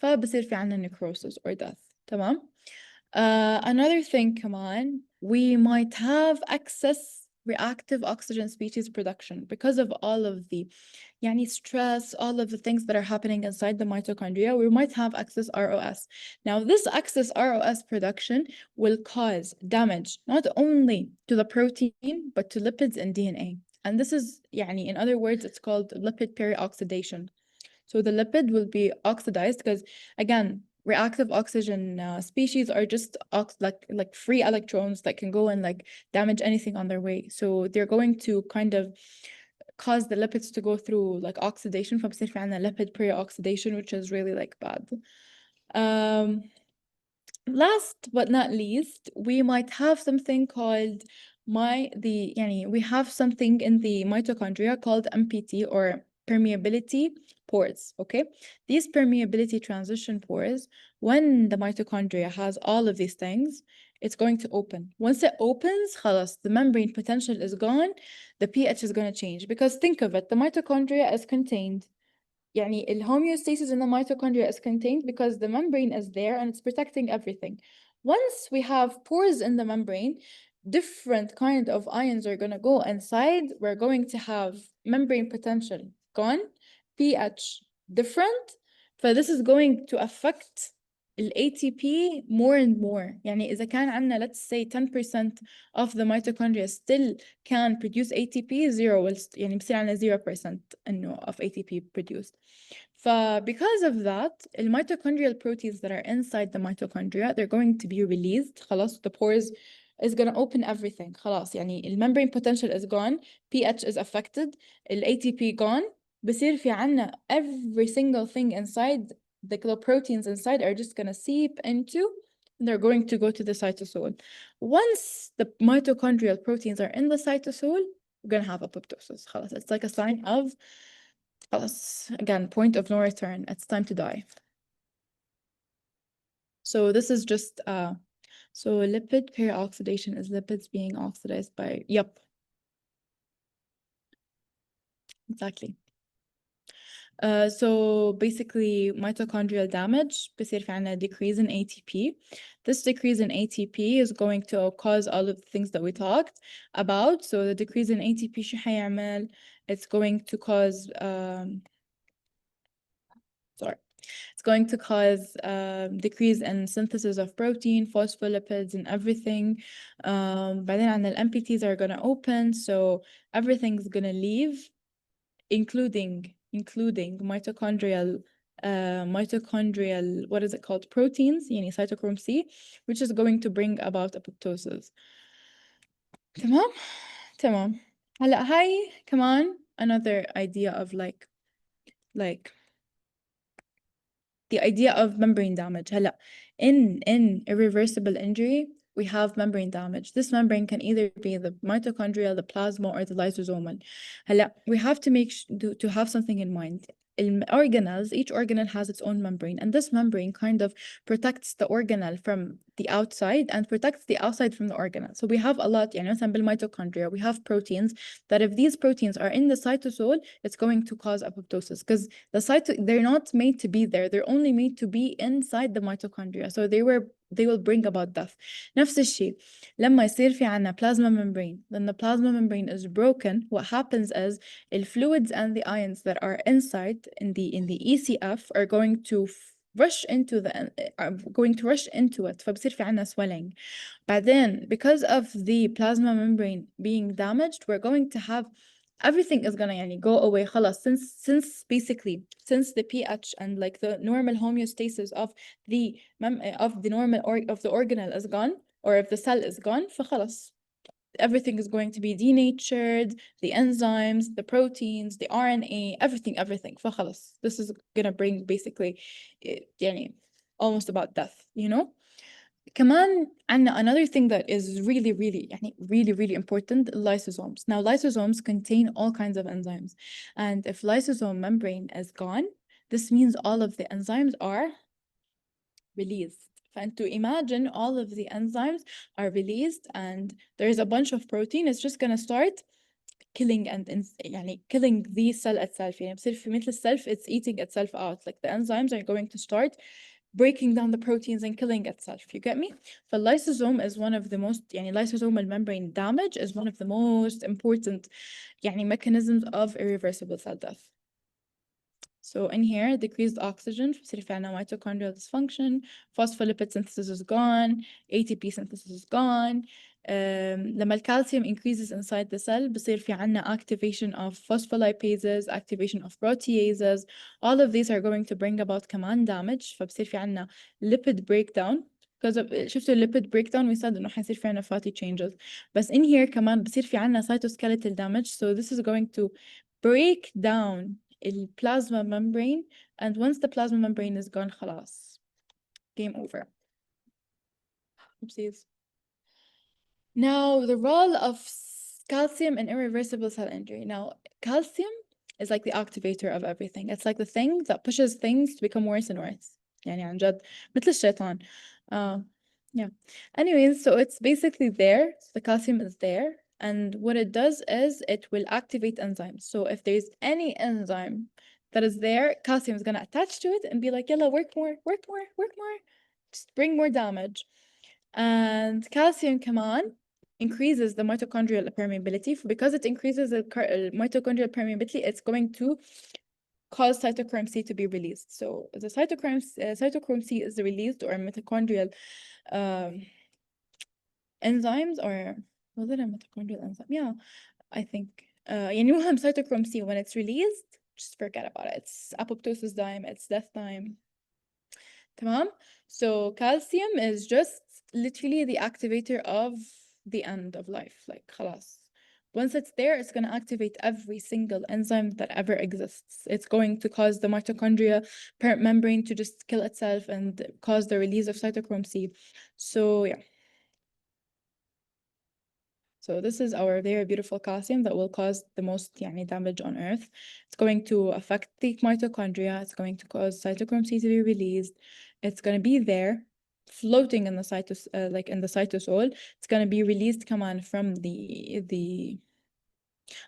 A: فبصير في عنا necrosis or death. تمام? Another thing كمان, we might have excess reactive oxygen species production because of all of the stress, all of the things that are happening inside the mitochondria. We might have excess ROS. Now, this excess ROS production will cause damage not only to the protein, but to lipids and DNA. And this is, in other words, it's called lipid perioxidation. So the lipid will be oxidized because, again, reactive oxygen species are just like free electrons that can go and like damage anything on their way. So they're going to kind of cause the lipids to go through like oxidation. فبصير في عنا lipid pre-oxidation, which is really like bad. Last but not least, we might have something called we have something in the mitochondria called MPT, or permeability pores, okay? These permeability transition pores, when the mitochondria has all of these things, it's going to open. Once it opens, خلاص, the membrane potential is gone, the pH is going to change. Because think of it, the mitochondria is contained. يعني homeostasis in the mitochondria is contained because the membrane is there and it's protecting everything. Once we have pores in the membrane, different kind of ions are going to go inside. We're going to have membrane potential gone, pH different. So this is going to affect ال ATP more and more. يعني إذا كان عندنا, let's say 10% of the mitochondria still can produce ATP, zero will يعني بصير عندنا 0% إنه of ATP produced. Because of that, the mitochondrial proteins that are inside the mitochondria, they're going to be released. خلاص, the pores is going to open everything. خلاص, يعني the membrane potential is gone, pH is affected, the ATP gone. بصير في عنا every single thing inside, the proteins inside are just going to seep into, they're going to go to the cytosol. Once the mitochondrial proteins are in the cytosol, we're going to have apoptosis. خلاص, it's like a sign of, خلاص, again, point of no return. It's time to die. So this is just so lipid peroxidation is lipids being oxidized by, yep, exactly. So basically mitochondrial damage بصير في عنا decrease in ATP. This decrease in ATP is going to cause all of the things that we talked about. So the decrease in ATP شو حيعمل? It's going to cause it's going to cause decrease in synthesis of protein, phospholipids, and everything. بعدين عنا the MPTs are going to open, so everything's going to leave, including mitochondrial, what is it called? Proteins, يعني cytochrome C, which is going to bring about apoptosis. تمام. هلا هاي كمان another idea of like the idea of membrane damage. هلا in irreversible injury, we have membrane damage. This membrane can either be the mitochondrial, the plasma, or the lysosomal. هلا we have to to have something in mind. Organelles, each organelle has its own membrane, and this membrane kind of protects the organelle from the outside and protects the outside from the organelle. So we have a lot, يعني مثلا بالmitochondria, we have proteins that if these proteins are in the cytosol, it's going to cause apoptosis because they're not made to be there. They're only made to be inside the mitochondria. So they will bring about death. نفس الشيء لما يصير في عنا plasma membrane, then the plasma membrane is broken. What happens is the fluids and the ions that are inside in the ECF are going to rush into it. فبصير في عنا swelling. But then, because of the plasma membrane being damaged, we're going to have everything is gonna يعني go away خلاص, since the pH and like the normal homeostasis of the organelle is gone, or if the cell is gone, فخلاص everything is going to be denatured, the enzymes, the proteins, the RNA, everything فخلاص, this is gonna bring basically يعني almost about death, you know. كمان عنا another thing that is really important, lysosomes. Now lysosomes contain all kinds of enzymes, and if lysosome membrane is gone, this means all of the enzymes are released. And to imagine all of the enzymes are released and there's a bunch of protein, it's just gonna start killing يعني killing the cell itself. يعني بصير في مثل الself, it's eating itself out. Like the enzymes are going to start breaking down the proteins and killing itself. You get me? The lysosome is one of the most, يعني lysosomal membrane damage is one of the most important يعني mechanisms of irreversible cell death. So in here, decreased oxygen, بصير في عنا mitochondrial dysfunction, phospholipid synthesis is gone, ATP synthesis is gone, لما الكالسيوم increases inside the cell بصير في عنا activation of phospholipases, activation of proteases. All of these are going to bring about كمان damage. فبصير في عنا lipid breakdown. Because of شفتوا lipid breakdown we said إنه حيصير في عنا fatty changes. بس in here كمان بصير في عنا cytoskeletal damage. So this is going to break down the plasma membrane, and once the plasma membrane is gone خلاص game over. Oopsies. Now, the role of calcium in irreversible cell injury. Now, calcium is like the activator of everything. It's like the thing that pushes things to become worse and worse. يعني عن جد مثل الشيطان. Yeah. Anyways, so it's basically there. So the calcium is there. And what it does is it will activate enzymes. So if there's any enzyme that is there, calcium is going to attach to it and be like, yalla, work more, work more, work more. Just bring more damage. And calcium كمان increases the mitochondrial permeability. Because it increases the mitochondrial permeability, it's going to cause cytochrome C to be released. So the cytochrome C is released, or mitochondrial enzymes, or was it a mitochondrial enzyme? Yeah, I think. يعني المهم cytochrome C, when it's released, just forget about it. It's apoptosis time, it's death time. تمام? So calcium is just literally the activator of the end of life. Like خلاص. Once it's there, it's going to activate every single enzyme that ever exists. It's going to cause the mitochondria membrane to just kill itself and cause the release of cytochrome C. So yeah. So this is our very beautiful calcium that will cause the most damage on Earth. It's going to affect the mitochondria. It's going to cause cytochrome C to be released. It's going to be there, floating in the like in the cytosol. It's going to be released, come on, from the.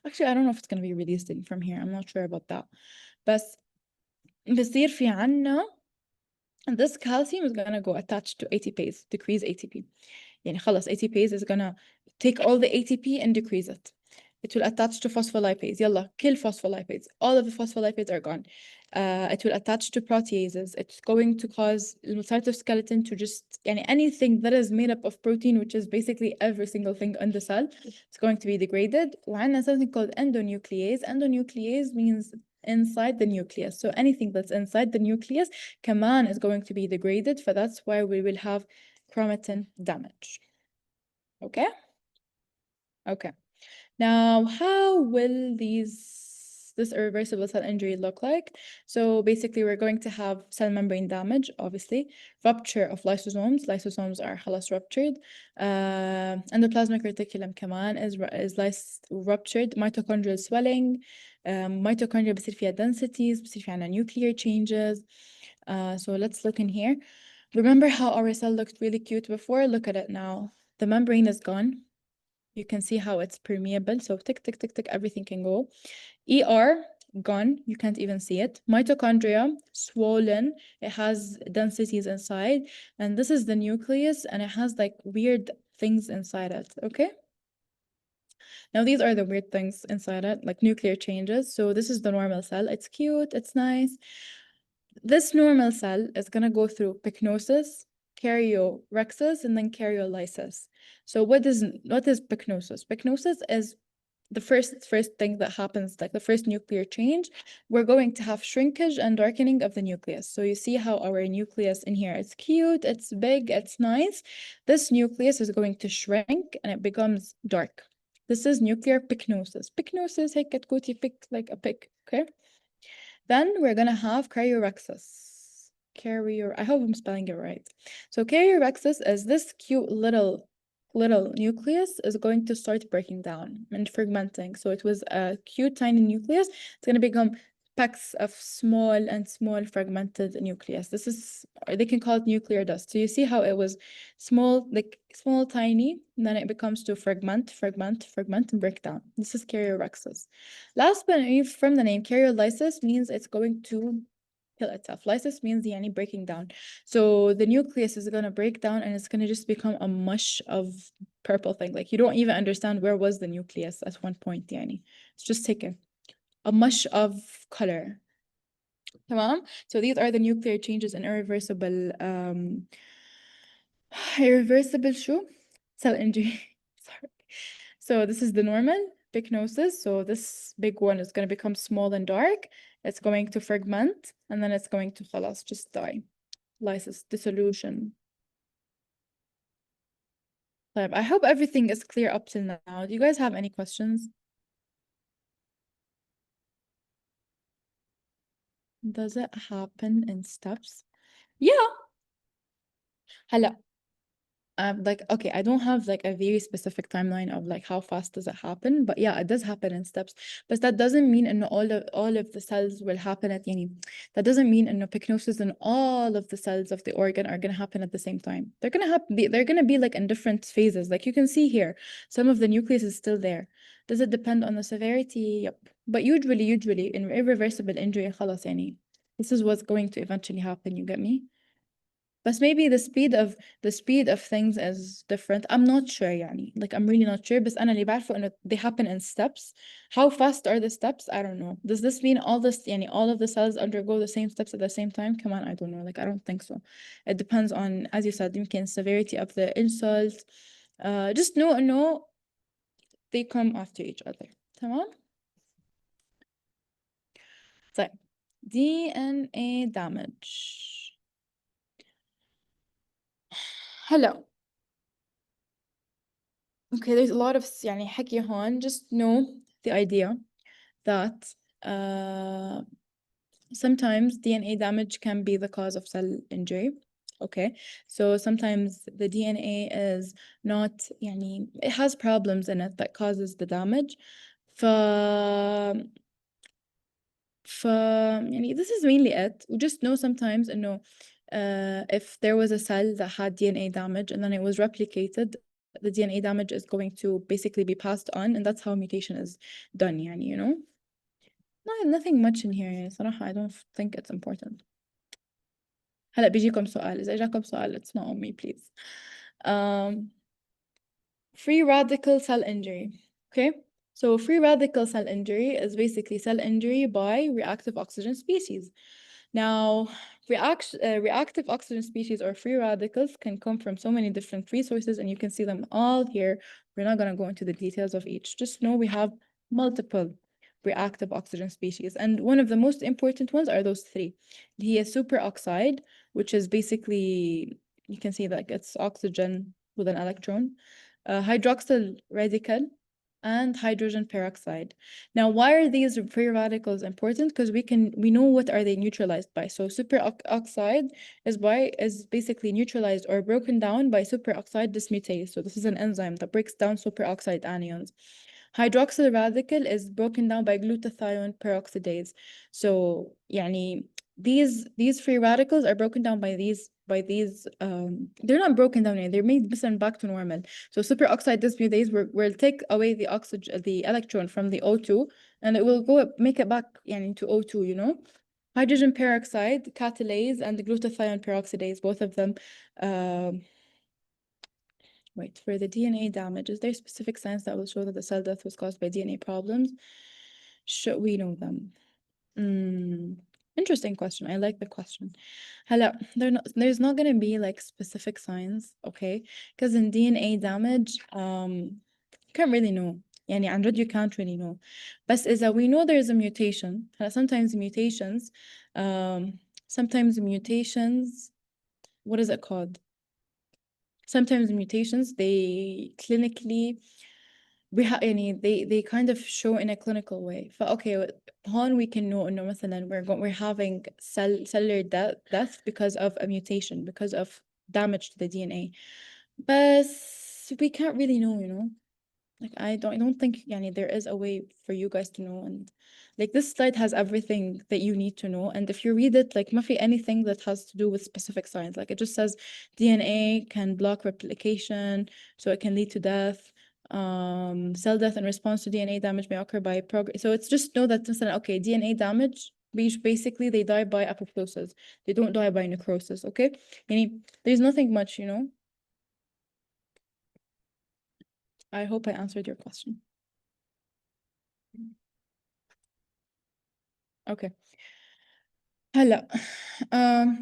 A: Actually, I don't know if it's going to be released from here. I'm not sure about that. بس بصير في عنا, and this calcium is going to go attached to ATPase, decrease ATP. يعني خلص ATPase is gonna take all the ATP and decrease it. It will attach to phospholipase. يلا, kill phospholipase. All of the phospholipids are gone. It will attach to proteases. It's going to cause the cytoskeleton to just, anything that is made up of protein, which is basically every single thing in the cell, it's going to be degraded. وعندنا something called endonuclease. Endonuclease means inside the nucleus. So anything that's inside the nucleus, كمان is going to be degraded. So that's why we will have chromatin damage. Okay? Okay. Now, how will this irreversible cell injury look like? So basically, we're going to have cell membrane damage, obviously, rupture of lysosomes. Lysosomes are خلاص ruptured. Endoplasmic reticulum كمان is ruptured. Mitochondrial swelling. Mitochondria بصير فيها densities, بصير في عنا nuclear changes. So let's look in here. Remember how our cell looked really cute before? Look at it now. The membrane is gone. You can see how it's permeable. So tick, tick, tick, tick, everything can go. ER, gone. You can't even see it. Mitochondria, swollen. It has densities inside. And this is the nucleus, and it has like weird things inside it, okay? Now, these are the weird things inside it, like nuclear changes. So this is the normal cell. It's cute, it's nice. This normal cell is going to go through pycnosis, karyorexis, and then karyolysis. So what is pycnosis? Pycnosis is the first thing that happens, like the first nuclear change. We're going to have shrinkage and darkening of the nucleus. So you see how our nucleus in here, it's cute, it's big, it's nice. This nucleus is going to shrink and it becomes dark. This is nuclear pycnosis. Pycnosis, هيك تكوتي pick like a pick, okay? Then we're gonna have karyorexis. I hope I'm spelling it right. So karyorexis is this cute little nucleus is going to start breaking down and fragmenting. So it was a cute tiny nucleus. It's gonna become packs of small fragmented nucleus. They can call it nuclear dust. So you see how it was small, tiny, and then it becomes to fragment, and break down. This is karyorexis. Last but not least, from the name, karyolysis means it's going to kill itself. Lysis means يعني breaking down. So the nucleus is going to break down and it's going to just become a mush of purple thing. Like you don't even understand where was the nucleus at one point يعني. It's just taken. A mush of color. تمام? So these are the nuclear changes in irreversible شو? Cell injury. sorry. So this is the normal pycnosis. So this big one is going to become small and dark. It's going to fragment, and then it's going to خلاص, just die. Lysis, dissolution. I hope everything is clear up till now. Do you guys have any questions? Does it happen in steps? Yeah. هلا like, okay, I don't have like a very specific timeline of like how fast does it happen, but yeah, it does happen in steps. But that doesn't mean in all of the cells will happen at yani, that doesn't mean in pycnosis in all of the cells of the organ are gonna happen at the same time. They're gonna be like in different phases. Like you can see here, some of the nucleus is still there. Does it depend on the severity? Yep. But usually in irreversible injury, خلاص يعني, this is what's going to eventually happen, you get me? But maybe the speed of things is different. I'm not sure يعني. Like I'm really not sure. بس أنا اللي بعرفه إنه they happen in steps. How fast are the steps? I don't know. Does this mean all of the cells undergo the same steps at the same time? Come on, I don't know. Like I don't think so. It depends on, as you said, يمكن severity of the insult. Just know they come after each other. تمام؟ طيب. DNA damage. Hello. Okay, there's a lot of يعني حكي هون. Just know the idea that sometimes DNA damage can be the cause of cell injury. Okay, so sometimes the DNA is not يعني it has problems in it that causes the damage. ف يعني this is mainly it. We just know sometimes إنه if there was a cell that had DNA damage and then it was replicated, the DNA damage is going to basically be passed on, and that's how mutation is done يعني, you know? No, nothing much in here يعني صراحة. I don't think it's important. هلا بيجيكم سؤال. إذا إجاكم سؤال, it's not on me, please. Free radical cell injury. Okay, so free radical cell injury is basically cell injury by reactive oxygen species. Now, reactive oxygen species or free radicals can come from so many different resources, and you can see them all here. We're not going to go into the details of each. Just know we have multiple reactive oxygen species, and one of the most important ones are those three. The superoxide, which is basically, you can see that it's oxygen with an electron, hydroxyl radical, and hydrogen peroxide. Now, why are these free radicals important? Because we know what are they neutralized by. So superoxide is basically neutralized or broken down by superoxide dismutase. So this is an enzyme that breaks down superoxide anions. Hydroxyl radical is broken down by glutathione peroxidase. So يعني these free radicals are broken down by these they're not broken down, they're made back to normal. So superoxide dismutase will take away the oxygen, the electron from the O2, and it will make it back into O2, you know. Hydrogen peroxide catalase and the glutathione peroxidase, both of them. Wait, for the DNA damage, is there specific signs that will show that the cell death was caused by DNA problems? Should we know them? Interesting question. I like the question. There's not gonna be like specific signs, okay? Because in DNA damage, you can't really know. يعني عن جد you can't really know. بس إذا we know there's a mutation, sometimes mutations, what is it called? Sometimes mutations, they clinically they kind of show in a clinical way. Okay, هون we can know إنه مثلا we're having cellular death because of a mutation, because of damage to the DNA. But we can't really know, you know. Like I don't think there is a way for you guys to know, and like this slide has everything that you need to know, and if you read it, like ما في anything that has to do with specific science. Like it just says DNA can block replication, so it can lead to death. Cell death in response to DNA damage may occur by progress. So it's just know that okay, DNA damage basically they die by apoptosis. They don't die by necrosis, okay? There's nothing much, you know. I hope I answered your question. Okay. هلا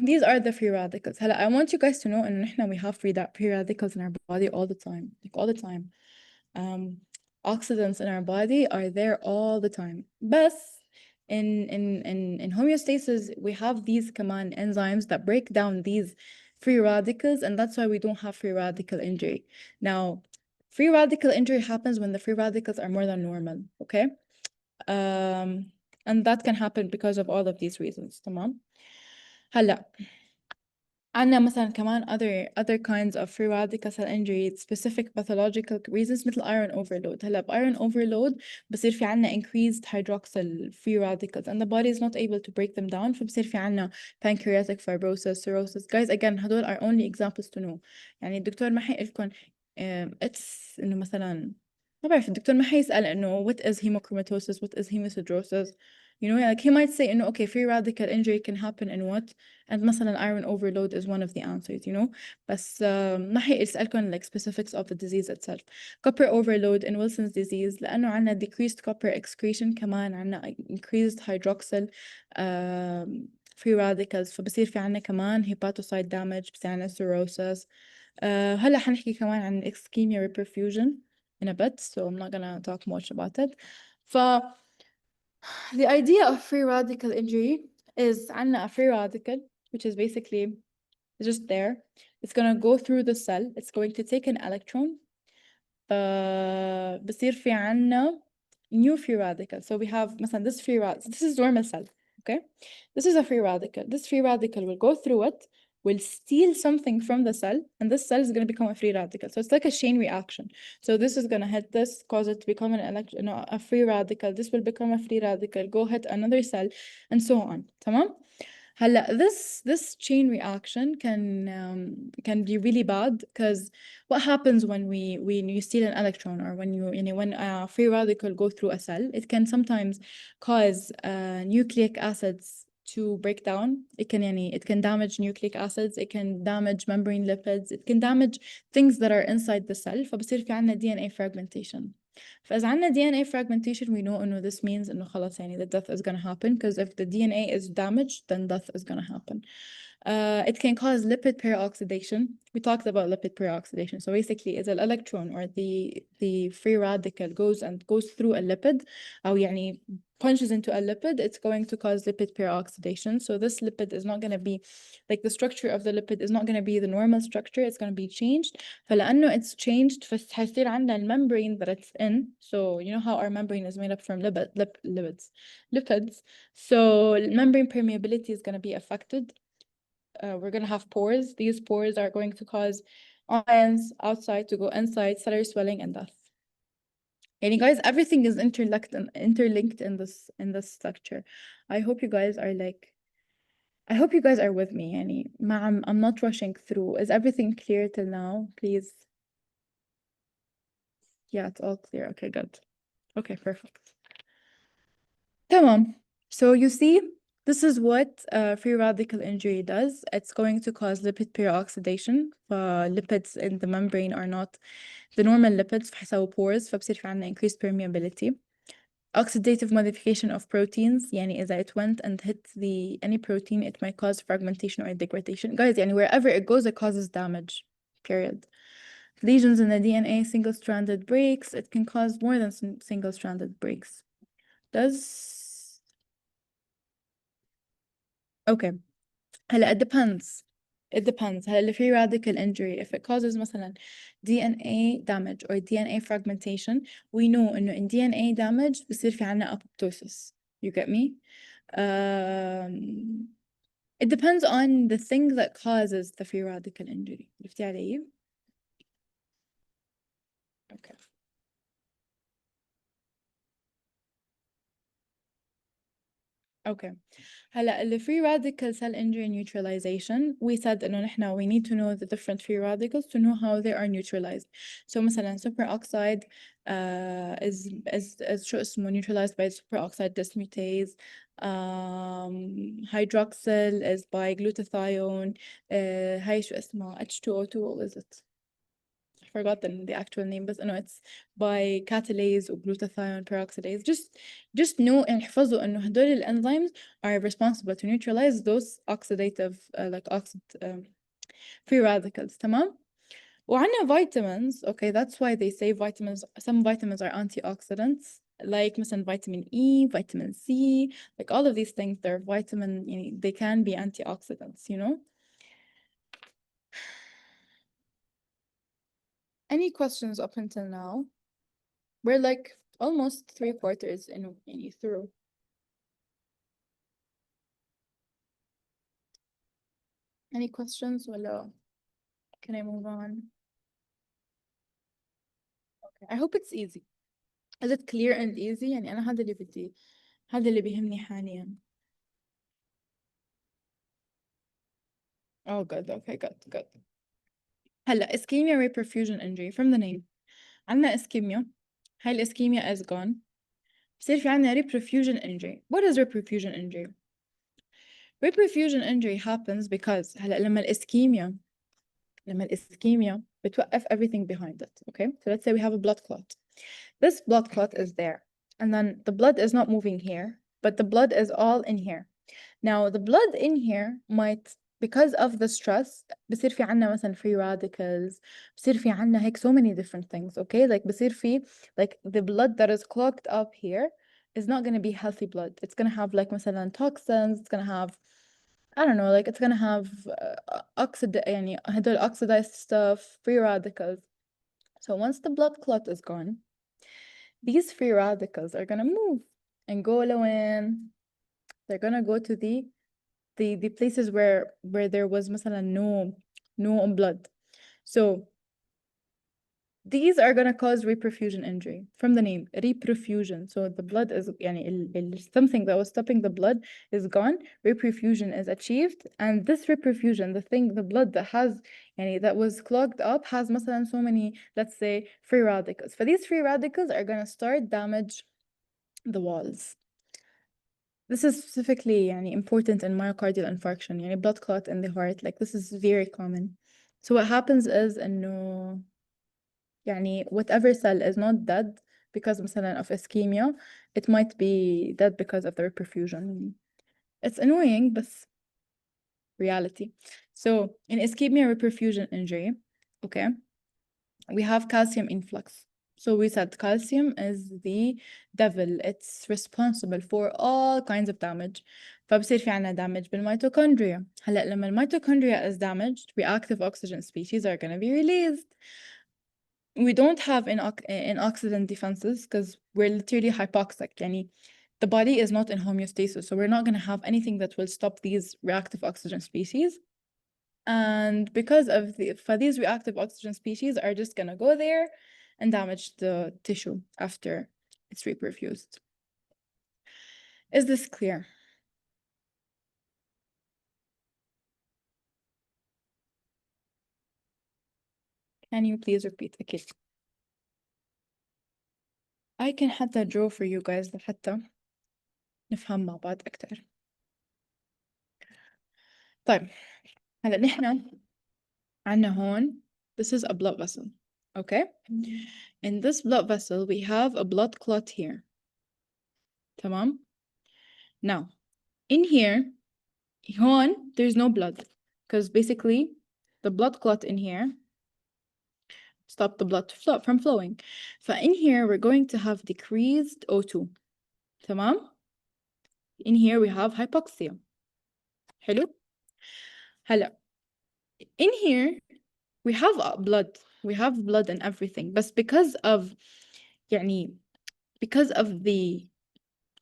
A: these are the free radicals. هلا I want you guys to know إنه نحن we have free radicals in our body all the time, like all the time. oxidants in our body are there all the time. But in homeostasis, we have these command enzymes that break down these free radicals, and that's why we don't have free radical injury. Now, free radical injury happens when the free radicals are more than normal, okay? And that can happen because of all of these reasons. تمام. هلا عندنا مثلا كمان other kinds of free radical cell injury specific pathological reasons مثل iron overload. هلا iron overload بصير في عنا increased hydroxyl free radicals and the body is not able to break them down, فبصير في عنا pancreatic fibrosis, cirrhosis. Guys, again هدول are only examples to know. يعني الدكتور ما حيقلكن it's إنه مثلا ما بعرف، الدكتور ما حيسأل إنه what is hemochromatosis, what is hemosidrosis. You know, like he might say إنه okay, free radical injury can happen in what, and مثلا iron overload is one of the answers, you know. بس ما حيسألكن like specifics of the disease itself. Copper overload in Wilson's disease لأنه عنا decreased copper excretion، كمان عنا increased hydroxyl free radicals، فبصير في عنا كمان hepatocyte damage، بصير عنا cirrhosis. هلا حنحكي كمان عن ischemia reperfusion in a bit, so I'm not gonna talk much about it. The idea of free radical injury is عنا a free radical, which is basically just there. It's gonna go through the cell. It's going to take an electron. بصير في عنا new free radical. So we have مثلا this free radical. This is normal cell, okay? This is a free radical. This free radical will go through it, will steal something from the cell, and this cell is going to become a free radical. So it's like a chain reaction. So this is going to hit this, cause it to become a free radical. This will become a free radical, go hit another cell, and so on. تمام? هلا this chain reaction can be really bad, because what happens when you steal an electron, or when a free radical go through a cell, it can sometimes cause nucleic acids to break down. It can damage nucleic acids, it can damage membrane lipids, it can damage things that are inside the cell. فبصير في عنا DNA fragmentation. فإذا عنا DNA fragmentation, we know إنه this means إنه خلاص يعني the death is gonna happen, because if the DNA is damaged, then death is gonna happen. It can cause lipid peroxidation. We talked about lipid peroxidation. So basically, if an electron or the free radical goes through a lipid, أو يعني punches into a lipid, it's going to cause lipid peroxidation. So this lipid is not going to be like, the structure of the lipid is not going to be the normal structure. It's going to be changed. فلأنه it's changed, فحيصير عندنا membrane that it's in. So you know how our membrane is made up from lipids. So membrane permeability is going to be affected. We're going to have pores. These pores are going to cause ions outside to go inside, cellular swelling, and death. And you guys, everything is interlinked in this structure. I hope you guys are with me. يعني I'm not rushing through. Is everything clear till now? Please. Yeah, it's all clear. Okay, good. Okay, perfect. Tamam. So you see, this is what free radical injury does. It's going to cause lipid peroxidation. Lipids in the membrane are not the normal lipids، فحيسووا pores، فبصير في عنا increased permeability. Oxidative modification of proteins، يعني إذا it went and hit any protein, it might cause fragmentation or degradation. Guys, يعني wherever it goes, it causes damage, period. Lesions in the DNA, single-stranded breaks. It can cause more than single-stranded breaks. Okay. هلا it depends. هلا اللي free radical injury, if it causes مثلا DNA damage or DNA fragmentation, we know إنه in DNA damage بصير في عنا apoptosis. You get me? It depends on the thing that causes the free radical injury. عرفتي علي؟ Okay. Okay. هلا the free radical cell injury neutralization, we said إنه نحنا we need to know the different free radicals to know how they are neutralized. So مثلا superoxide is شو اسمه neutralized by superoxide dismutase. Hydroxyl is by glutathione. هاي شو اسمه H2O2, what is it? I forgot the actual name, but no, it's by catalase or glutathione peroxidase. Just know and احفظوا إنه هدول الانزيمز are responsible to neutralize those oxidative free radicals. تمام. وعندنا vitamins. Okay, that's why they say vitamins. Some vitamins are antioxidants, like مثلا vitamin E, vitamin C, like all of these things. They're vitamin. They can be antioxidants. Any questions up until now? We're like almost 3/4 through. Any questions? Well, can I move on? Okay. I hope it's easy. Is it clear and easy؟ يعني أنا هذا اللي بدي، هذا اللي بيهمني حاليا. Oh, good. Okay, good. هلا ischemia reperfusion injury from the name. عندنا ischemia. هاي الاسكيميا is gone. بصير في عندنا reperfusion injury. What is reperfusion injury? Reperfusion injury happens because هلا لما الاسكيميا بتوقف everything behind it. Okay, so let's say we have a blood clot. This blood clot is there, and then the blood is not moving here, but the blood is all in here. Now the blood in here might, because of the stress, بصير في عنا مثلا free radicals، بصير في عنا هيك so many different things. Okay, like بصير في like the blood that is clogged up here is not going to be healthy blood. It's going to have like مثلا toxins. It's going to have, I don't know, like it's going to have يعني هدول oxidized stuff, free radicals. So once the blood clot is gone, these free radicals are going to move and go in. They're going to go to the places where there was مثلا no blood. So these are going to cause reperfusion injury from the name reperfusion. So the blood is يعني something that was stopping the blood is gone. Reperfusion is achieved, and this reperfusion, the blood that has يعني that was clogged up has مثلا so many, let's say, free radicals. So these free radicals are going to start damage the walls. This is specifically يعني important in myocardial infarction, يعني blood clot in the heart. Like this is very common. So what happens is إنه يعني whatever cell is not dead because مثلا of ischemia, it might be dead because of the reperfusion. It's annoying, but reality. So in ischemia reperfusion injury, okay, we have calcium influx. So we said calcium is the devil. It's responsible for all kinds of damage. فبصير في عنا damage بالميتوكوندريا. هلا لما الميتوكوندريا is damaged, reactive oxygen species are going to be released. We don't have antioxidant defenses because we're literally hypoxic. يعني the body is not in homeostasis, so we're not going to have anything that will stop these reactive oxygen species. And because of these reactive oxygen species are just gonna go there and damage the tissue after it's reperfused. Is this clear? Can you please repeat? Okay. I can حتى draw for you guys لحتى نفهم مع بعض أكتر. طيب هلا نحن عنا هون, this is a blood vessel, okay? In this blood vessel we have a blood clot here. تمام? Now in here, هون there's no blood because basically the blood clot in here stop the blood from flowing. فin here we're going to have decreased O2. تمام? In here we have hypoxia. حلو؟ هلا in here we have blood. We have blood and everything. But because of يعني because of the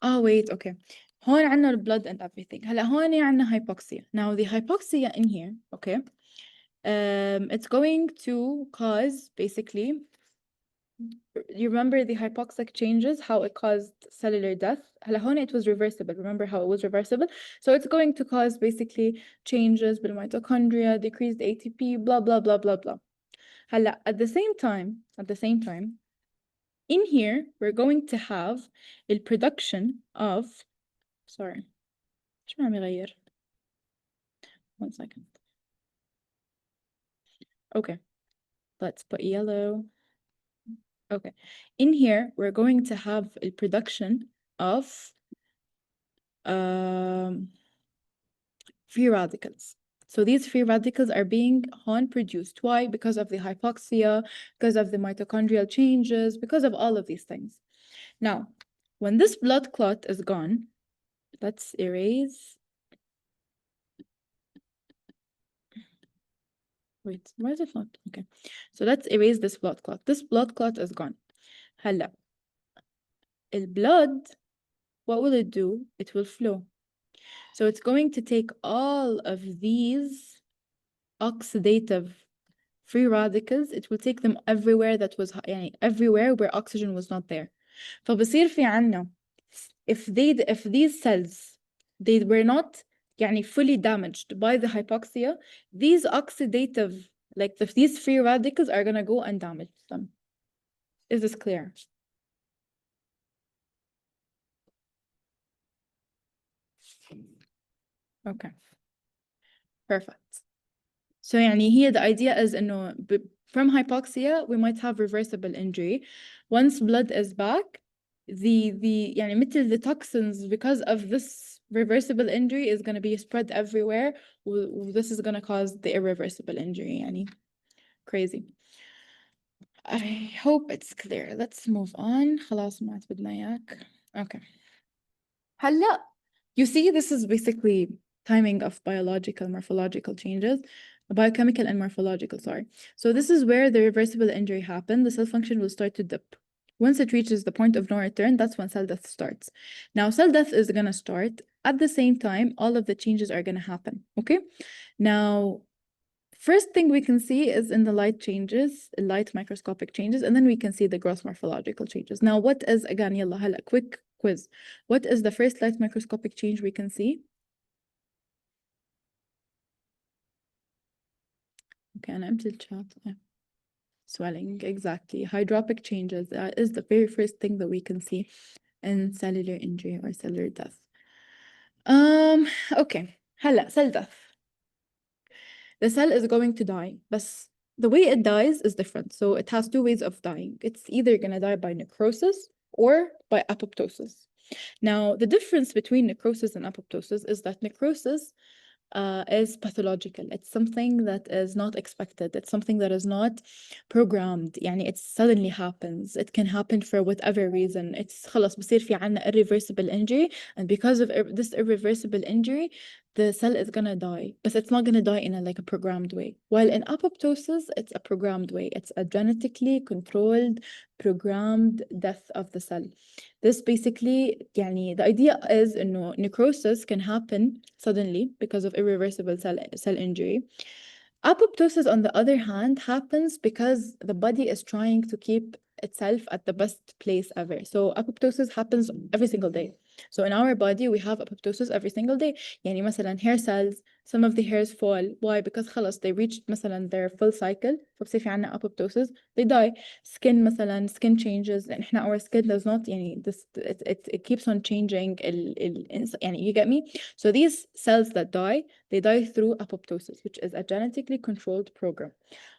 A: wait, okay. هون عنا blood and everything. هلا هون عنا hypoxia. Now the hypoxia in here, okay, it's going to cause basically, you remember the hypoxic changes, how it caused cellular death. هلا هون it was reversible. Remember how it was reversible? So it's going to cause basically changes بالmitochondria, decreased ATP, blah blah blah blah blah. هلا at the same time, in here we're going to have the production of, sorry, شو عم يغير? 1 second. Okay, let's put yellow. Okay, in here we're going to have a production of free radicals. So these free radicals are being produced. Why? Because of the hypoxia, because of the mitochondrial changes, because of all of these things. Now, when this blood clot is gone, let's erase. Wait, why is it not? Okay. So let's erase this blood clot. This blood clot is gone. هلا البlood, what will it do? It will flow. So it's going to take all of these oxidative free radicals, it will take them everywhere that was يعني everywhere where oxygen was not there. فبصير في عنا if these cells they were not يعني fully damaged by the hypoxia, these oxidative these free radicals are gonna go and damage them. Is this clear? Okay, perfect. So يعني here the idea is إنه from hypoxia we might have reversible injury. Once blood is back, the يعني مثل the toxins because of this reversible injury is going to be spread everywhere. This is going to cause the irreversible injury. يعني crazy. I hope it's clear. Let's move on. خلاص ما عاد بدنا إياك. Okay. هلا you see this is basically timing of biological morphological changes, biochemical and morphological, sorry. So this is where the reversible injury happened. The cell function will start to dip. Once it reaches the point of no return, that's when cell death starts. Now, cell death is going to start. At the same time, all of the changes are going to happen, okay? Now, first thing we can see is in the light changes, light microscopic changes, and then we can see the gross morphological changes. Now, what is, again, يلا هلا, quick quiz. What is the first light microscopic change we can see? Okay, أنا empty chat. Swelling, exactly. Hydropic changes is the very first thing that we can see in cellular injury or cellular death. Okay, هلا cell death. The cell is going to die, but the way it dies is different. So it has two ways of dying. It's either going to die by necrosis or by apoptosis. Now, the difference between necrosis and apoptosis is that necrosis is pathological. It's something that is not expected. It's something that is not programmed. يعني it suddenly happens. It can happen for whatever reason. It's خلاص بصير في عنا irreversible injury, and because of this irreversible injury, the cell is gonna die, but it's not gonna die in a programmed way. While in apoptosis, it's a programmed way. It's a genetically controlled, programmed death of the cell. This basically, يعني the idea is إنه necrosis can happen suddenly because of irreversible cell injury. Apoptosis, on the other hand, happens because the body is trying to keep itself at the best place ever. So apoptosis happens every single day. So in our body, we have apoptosis every single day. يعني مثلا hair cells, some of the hairs fall. Why? Because خلاص they reached مثلا their full cycle. فبصير في عنا apoptosis. They die. Skin مثلا, skin changes. And إحنا our skin does not يعني it keeps on changing. يعني you get me? So these cells that die, they die through apoptosis, which is a genetically controlled program.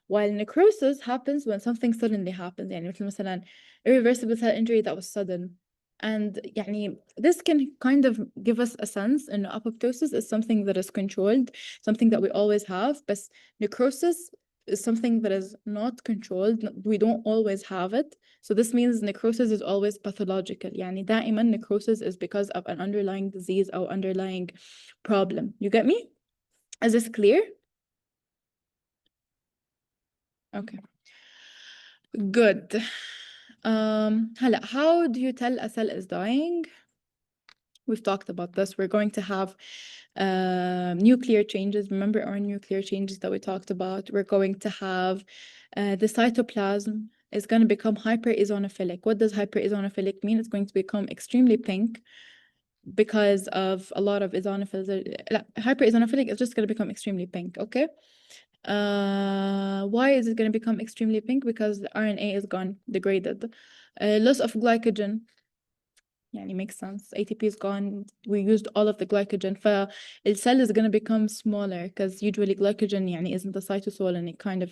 A: While necrosis happens when something suddenly happens. يعني مثلا irreversible cell injury that was sudden. And يعني this can kind of give us a sense in apoptosis is something that is controlled, something that we always have, but necrosis is something that is not controlled. We don't always have it. So this means necrosis is always pathological. يعني دائما necrosis is because of an underlying disease or underlying problem. You get me? Is this clear? Okay. Good. هلا, how do you tell a cell is dying? We've talked about this. We're going to have nuclear changes. Remember our nuclear changes that we talked about? We're going to have the cytoplasm is going to become hypereosinophilic. What does hypereosinophilic mean? It's going to become extremely pink because of a lot of eosinophils. Hypereosinophilic is just going to become extremely pink, okay? Why is it going to become extremely pink? Because the RNA is gone, degraded. Loss of glycogen. يعني makes sense. ATP is gone. We used all of the glycogen. فالcell is going to become smaller because usually glycogen يعني is in the cytosol and it kind of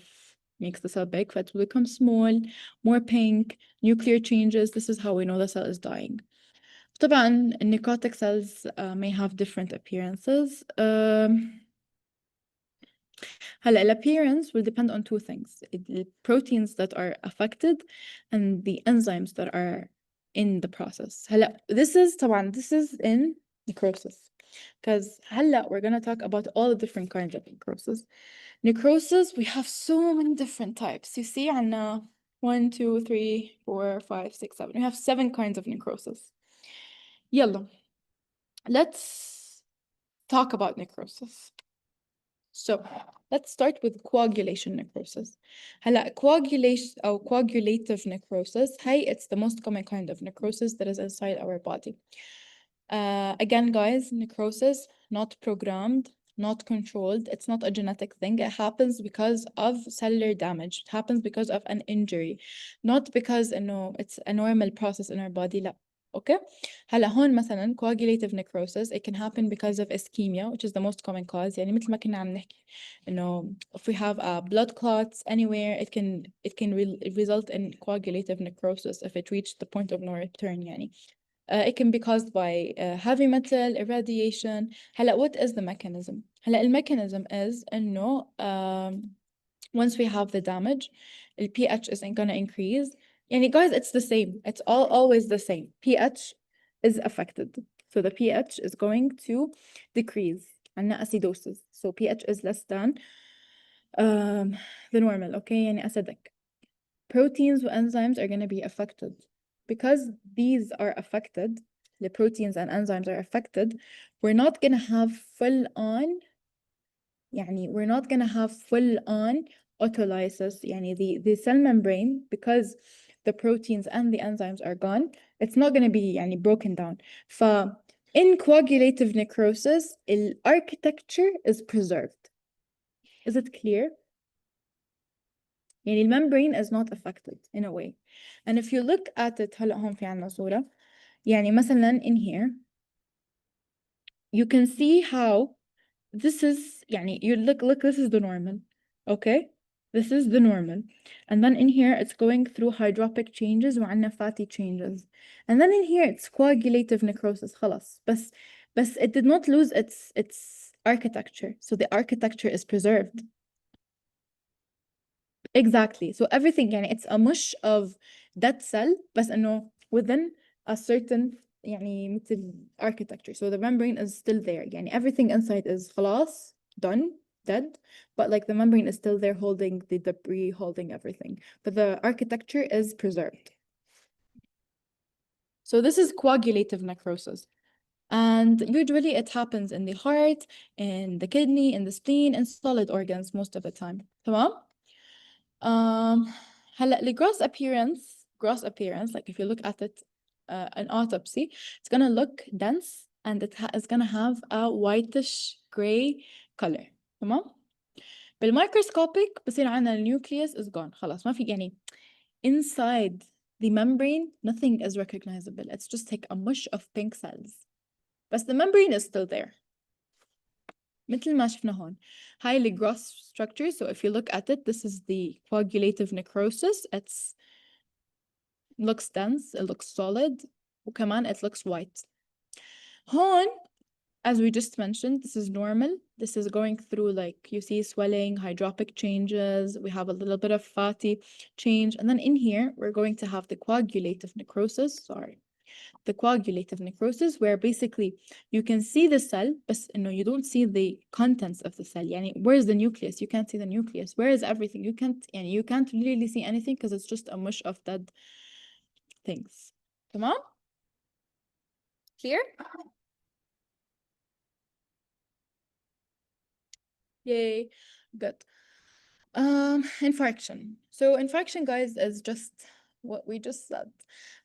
A: makes the cell big. It will become small, more pink, nuclear changes. This is how we know the cell is dying. طبعا necrotic cells may have different appearances. هلا الappearance will depend on two things: the proteins that are affected and the enzymes that are in the process. هلا this is in necrosis, because هلا we're gonna talk about all the different kinds of necrosis. Necrosis, we have so many different types. You see عنا 1 2 3 4 5 6 7. We have 7 kinds of necrosis. يلا, let's talk about necrosis. So let's start with coagulation necrosis. هلا coagulation أو coagulative necrosis, it's the most common kind of necrosis that is inside our body. Again, guys, necrosis, not programmed, not controlled. It's not a genetic thing. It happens because of cellular damage. It happens because of an injury, not because it's a normal process in our body. لا. Okay. هلا هون مثلا coagulative necrosis, it can happen because of ischemia, which is the most common cause. يعني مثل ما كنا عم نحكي if we have blood clots anywhere, it can result in coagulative necrosis if it reached the point of no return. يعني it can be caused by heavy metal irradiation. هلا what is the mechanism? هلا mechanism is إنه once we have the damage, the pH isn't gonna increase. يعني guys, it's the same. It's always the same. pH is affected. So the pH is going to decrease. عندنا acidosis. So pH is less than the normal. Okay, يعني acidic. Proteins and enzymes are gonna be affected. Because these are affected, the proteins and enzymes are affected, we're not gonna have full on autolysis. يعني the cell membrane, because the proteins and the enzymes are gone, it's not gonna be broken down. In coagulative necrosis, the architecture is preserved. Is it clear? يعني membrane is not affected in a way. And if you look at it, هلا هون في عنا صورة. يعني مثلا in here, you can see how this is you look, this is the normal. Okay, this is the normal, and then in here it's going through hydropic changes وعندنا fatty changes, and then in here it's coagulative necrosis. خلاص, but it did not lose its architecture, so the architecture is preserved. Exactly. So everything it's a mush of dead cell بس إنه within a certain مثل architecture. So the membrane is still there. Everything inside is خلاص done, dead, but the membrane is still there holding the debris, holding everything. But the architecture is preserved. So this is coagulative necrosis. And usually it happens in the heart, in the kidney, in the spleen, in solid organs most of the time. تمام? هلا the gross appearance, like if you look at it an autopsy, it's gonna look dense and it's gonna have a whitish gray color. تمام. بالميكروسكوبيك بصير عنا النيوكليوس is gone. خلاص ما في inside the membrane nothing is recognizable. It's just like a mush of pink cells. But the membrane is still there. مثل ما شفنا هون. Highly gross structure. So if you look at it, this is the coagulative necrosis. It looks dense, it looks solid, وكمان it looks white. هون, as we just mentioned, this is normal. This is going through you see swelling, hydropic changes. We have a little bit of fatty change. And then in here, we're going to have the coagulative necrosis. The coagulative necrosis, where basically you can see the cell, but you don't see the contents of the cell. Where's the nucleus? You can't see the nucleus. Where is everything? You can't really see anything because it's just a mush of dead things. Come on? Clear? Yay. Good. Infarction. So infarction, guys, is just what we just said.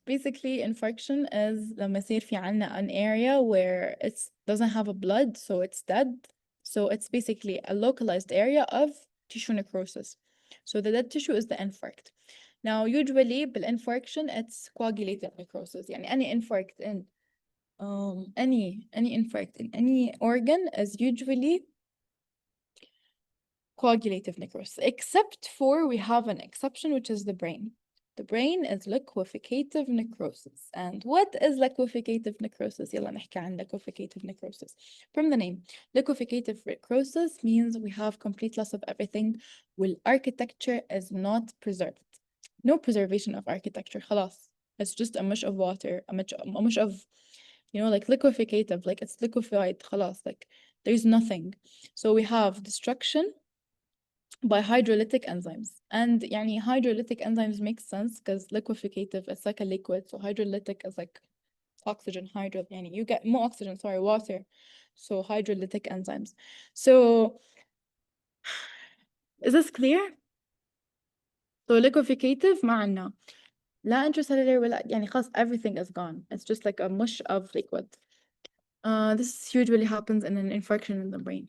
A: Basically, infarction is لما يصير في عنا an area where it doesn't have a blood, so it's dead. So it's basically a localized area of tissue necrosis. So the dead tissue is the infarct. Now, usually بالinfarction, it's coagulative necrosis. any infarct in any infarct in any organ is usually coagulative necrosis, except for we have an exception, which is the brain. the brain is liqueficative necrosis. And what is liqueficative necrosis? يلا نحكي عن liqueficative necrosis. From the name, liqueficative necrosis means we have complete loss of everything. Well, architecture is not preserved. No preservation of architecture. خلاص. It's just a mush of water, a mush of, like liqueficative, like it's liquefied. خلاص, like there's nothing. So we have destruction by hydrolytic enzymes. And يعني hydrolytic enzymes make sense because liqueficative, it's like a liquid. So hydrolytic is like oxygen, hydro, يعني you get more oxygen, sorry, water. So hydrolytic enzymes. So is this clear? So liqueficative معنى لا intracellular ولا يعني خلاص everything is gone. It's just like a mush of liquid. This usually happens in an infarction in the brain.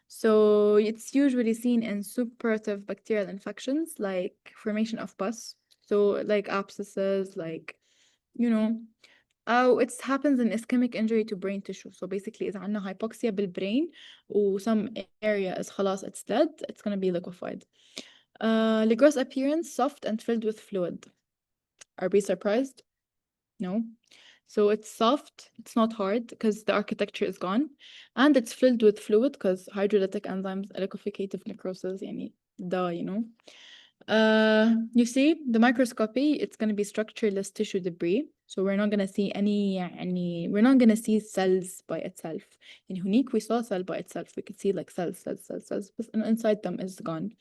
A: So it's usually seen in suppurative bacterial infections like formation of pus. So like abscesses, like, it happens in ischemic injury to brain tissue. So basically إذا عندنا hypoxia بالbrain و some area is خلاص it's dead, it's gonna be liquefied. The gross appearance, soft and filled with fluid. Are we surprised? No. So it's soft, it's not hard because the architecture is gone, and it's filled with fluid because hydrolytic enzymes, liqueficative necrosis, يعني duh, you see, the microscopy, it's going to be structureless tissue debris. So we're not going to see we're not going to see cells by itself. In هنيك we saw cell by itself. We could see like cells. But inside them is gone.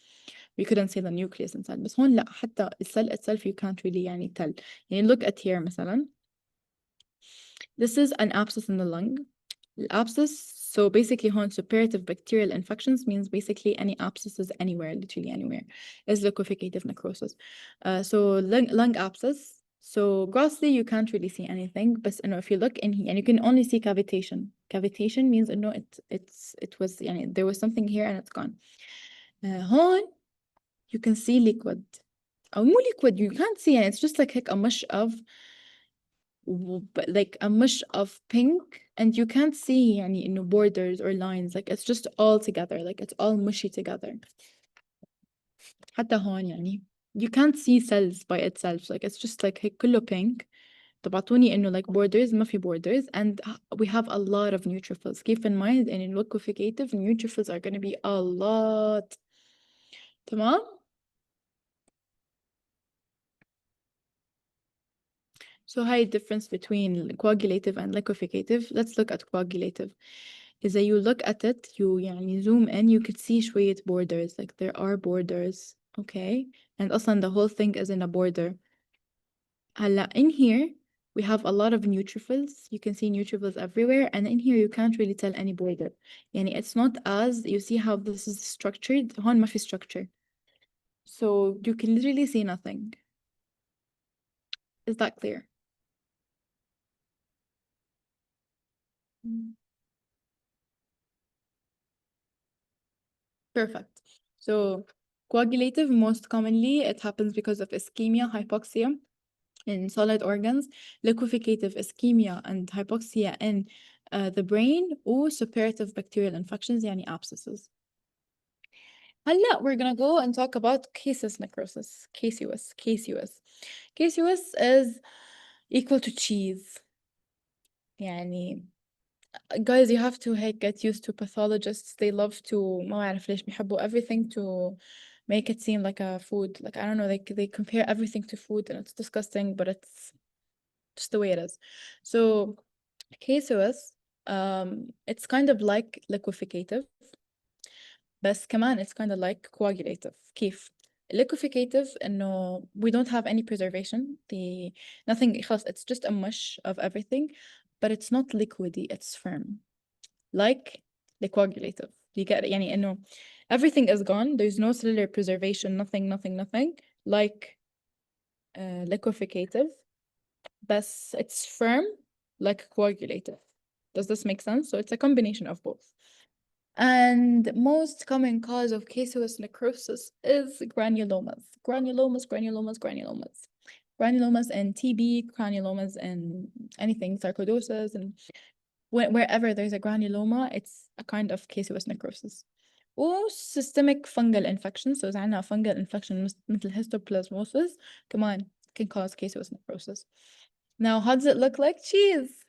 A: We couldn't see the nucleus inside. بس هون لا, حتى الcell itself you can't really tell. Look at here مثلا. This is an abscess in the lung. Abscess, so basically هون suppurative bacterial infections means basically any abscesses anywhere, literally anywhere, is liqueficative necrosis. So lung abscess, so grossly you can't really see anything, but if you look in here, and you can only see cavitation. Cavitation means it was there was something here and it's gone. هون you can see liquid. أو مو liquid, you can't see it, it's just like a mush of pink, and you can't see any borders or lines, like it's just all together, like it's all mushy together. حتى هون you can't see cells by itself, like it's just like هيك كله pink. طب اعطوني انه like borders, ما في borders, and we have a lot of neutrophils. Keep in mind in liqueficative neutrophils are going to be a lot. تمام. So high difference between coagulative and liqueficative. Let's look at coagulative. إذا you look at it, you zoom in, you could see شوية borders, like there are borders, okay? And أصلا the whole thing is in a border. هلا in here, we have a lot of neutrophils. You can see neutrophils everywhere, and in here you can't really tell any border. It's not as, you see how this is structured? هون ما في structure. So you can literally see nothing. Is that clear? Perfect. So coagulative, most commonly, it happens because of ischemia, hypoxia in solid organs, liqueficative ischemia and hypoxia in the brain, or suppurative bacterial infections, يعني abscesses. هلا we're gonna go and talk about casus necrosis. Casus. Casus is equal to cheese. يعني guys, you have to get used to pathologists. They love to ما أعرف ليش بيحبوا everything to make it seem like a food. Like, I don't know, they compare everything to food, and it's disgusting, but it's just the way it is. So casus, it's kind of like liqueficative, بس كمان it's kind of like coagulative. كيف؟ liqueficative إنه we don't have any preservation. Nothing خلاص, it's just a mush of everything, but it's not liquidy, it's firm. Like the coagulative. You get it? يعني إنه everything is gone, there's no cellular preservation, nothing. Like liqueficative, but it's firm like coagulative. Does this make sense? So it's a combination of both. And most common cause of casus necrosis is granulomas. Granulomas and TB, granulomas and anything, sarcoidosis, and wherever there's a granuloma, it's a kind of casus necrosis. systemic fungal infection. So إذا عنا fungal infection مثل histoplasmosis كمان can cause caseous necrosis. Now, how does it look like? Cheese.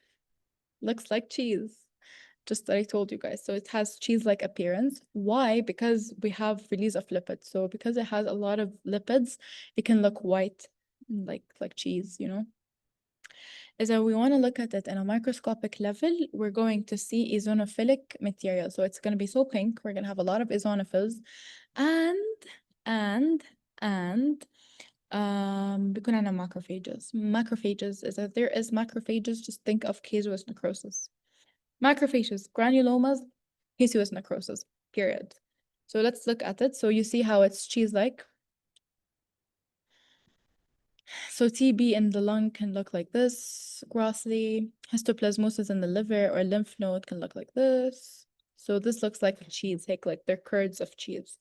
A: Looks like cheese. Just like I told you guys. So it has cheese-like appearance. Why? Because we have release of lipids. So because it has a lot of lipids, it can look white, like cheese, you know? Is that we want to look at it in a microscopic level, we're going to see eosinophilic material. So it's going to be so pink. We're going to have a lot of eosinophils and بيكون عندنا macrophages. Macrophages is that there is macrophages, just think of caseous necrosis. Macrophages, granulomas, caseous necrosis, period. So let's look at it. So you see how it's cheese-like. So TB in the lung can look like this, grossly. Histoplasmosis in the liver or lymph node can look like this. So this looks like cheese, like they're curds of cheese.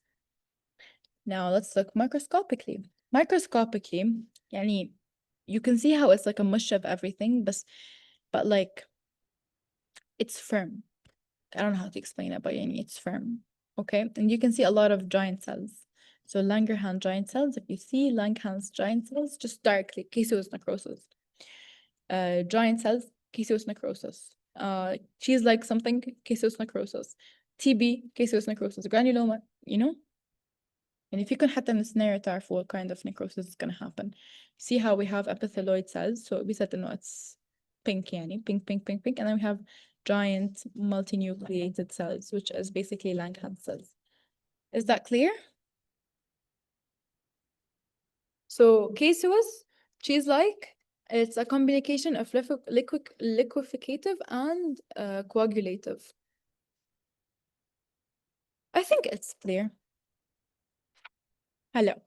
A: Now let's look microscopically. Microscopically, يعني you can see how it's like a mush of everything, but like it's firm. I don't know how to explain it, but يعني it's firm. Okay, and you can see a lot of giant cells. So Langerhans giant cells, if you see Langerhans giant cells, just darkly, caseous necrosis. Giant cells, caseous necrosis. Cheese-like something, caseous necrosis. TB, caseous necrosis. Granuloma, you know? And if you can حتى من السيناريو تعرفوا what kind of necrosis is going to happen. See how we have epithelioid cells. So we said no, it's pink يعني pink, pink, pink, pink. And then we have giant multinucleated cells, which is basically Langerhans cells. Is that clear? So caseous, cheese-like, it's a combination of liqueficative and coagulative. I think it's clear. Hello.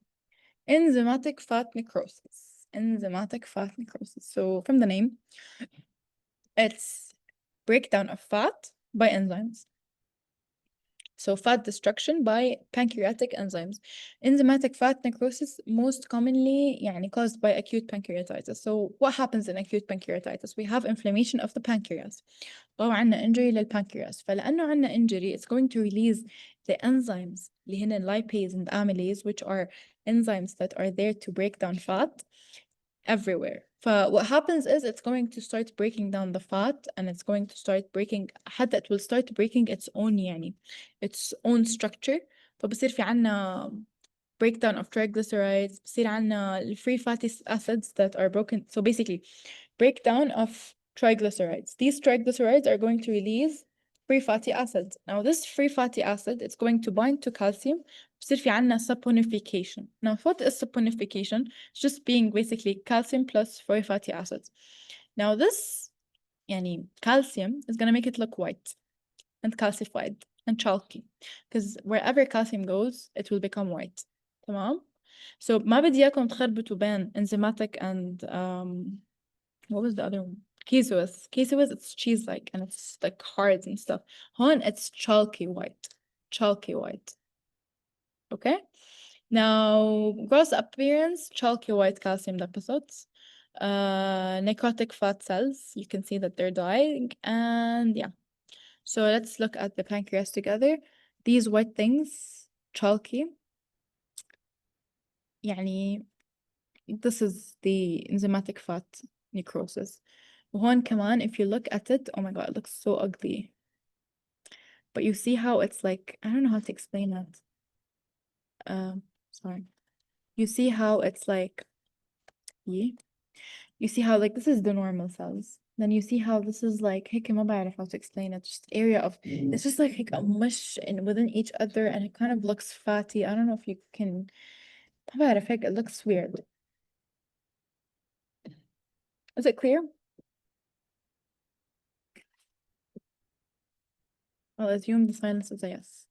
A: Enzymatic fat necrosis. Enzymatic fat necrosis. So from the name, it's breakdown of fat by enzymes. So fat destruction by pancreatic enzymes. Enzymatic fat necrosis most commonly يعني caused by acute pancreatitis. So what happens in acute pancreatitis? We have inflammation of the pancreas. طبعا عندنا injury للpancreas. فلأنه عندنا injury, it's going to release the enzymes اللي هن lipase and amylase, which are enzymes that are there to break down fat everywhere. What happens is it's going to start breaking down the fat and it's going to start breaking حتى it will start breaking its own يعني its own structure. فبصير في عنا breakdown of triglycerides, بصير عنا free fatty acids that are broken. So basically breakdown of triglycerides. These triglycerides are going to release free fatty acids. Now this free fatty acid, it's going to bind to calcium. بصير في عنا saponification. Now what is saponification? It's just being basically calcium plus free fatty acids. Now this يعني calcium is going to make it look white and calcified and chalky because wherever calcium goes it will become white. تمام? So ما بدي إياكم تخربطوا بين enzymatic and what was the other one? Caseous. Caseous, it's cheese-like and it's like hard and stuff. Hon, it's chalky white. Chalky white. Okay? Now, gross appearance, chalky white calcium deposits. Necrotic fat cells. You can see that they're dying. And yeah. So let's look at the pancreas together. These white things, chalky. يعني this is the enzymatic fat necrosis. وهون كمان if you look at it, oh my god, it looks so ugly. But you see how it's like, I don't know how to explain it. Sorry. You see how it's like, yeah. You see how like this is the normal cells. Then you see how this is like هيك ما بعرف how to explain it. Just area of it's just like هيك a mush in within each other and it kind of looks fatty. I don't know if you can ما بعرف هيك it looks weird. Is it clear? I'll assume the silence is a yes.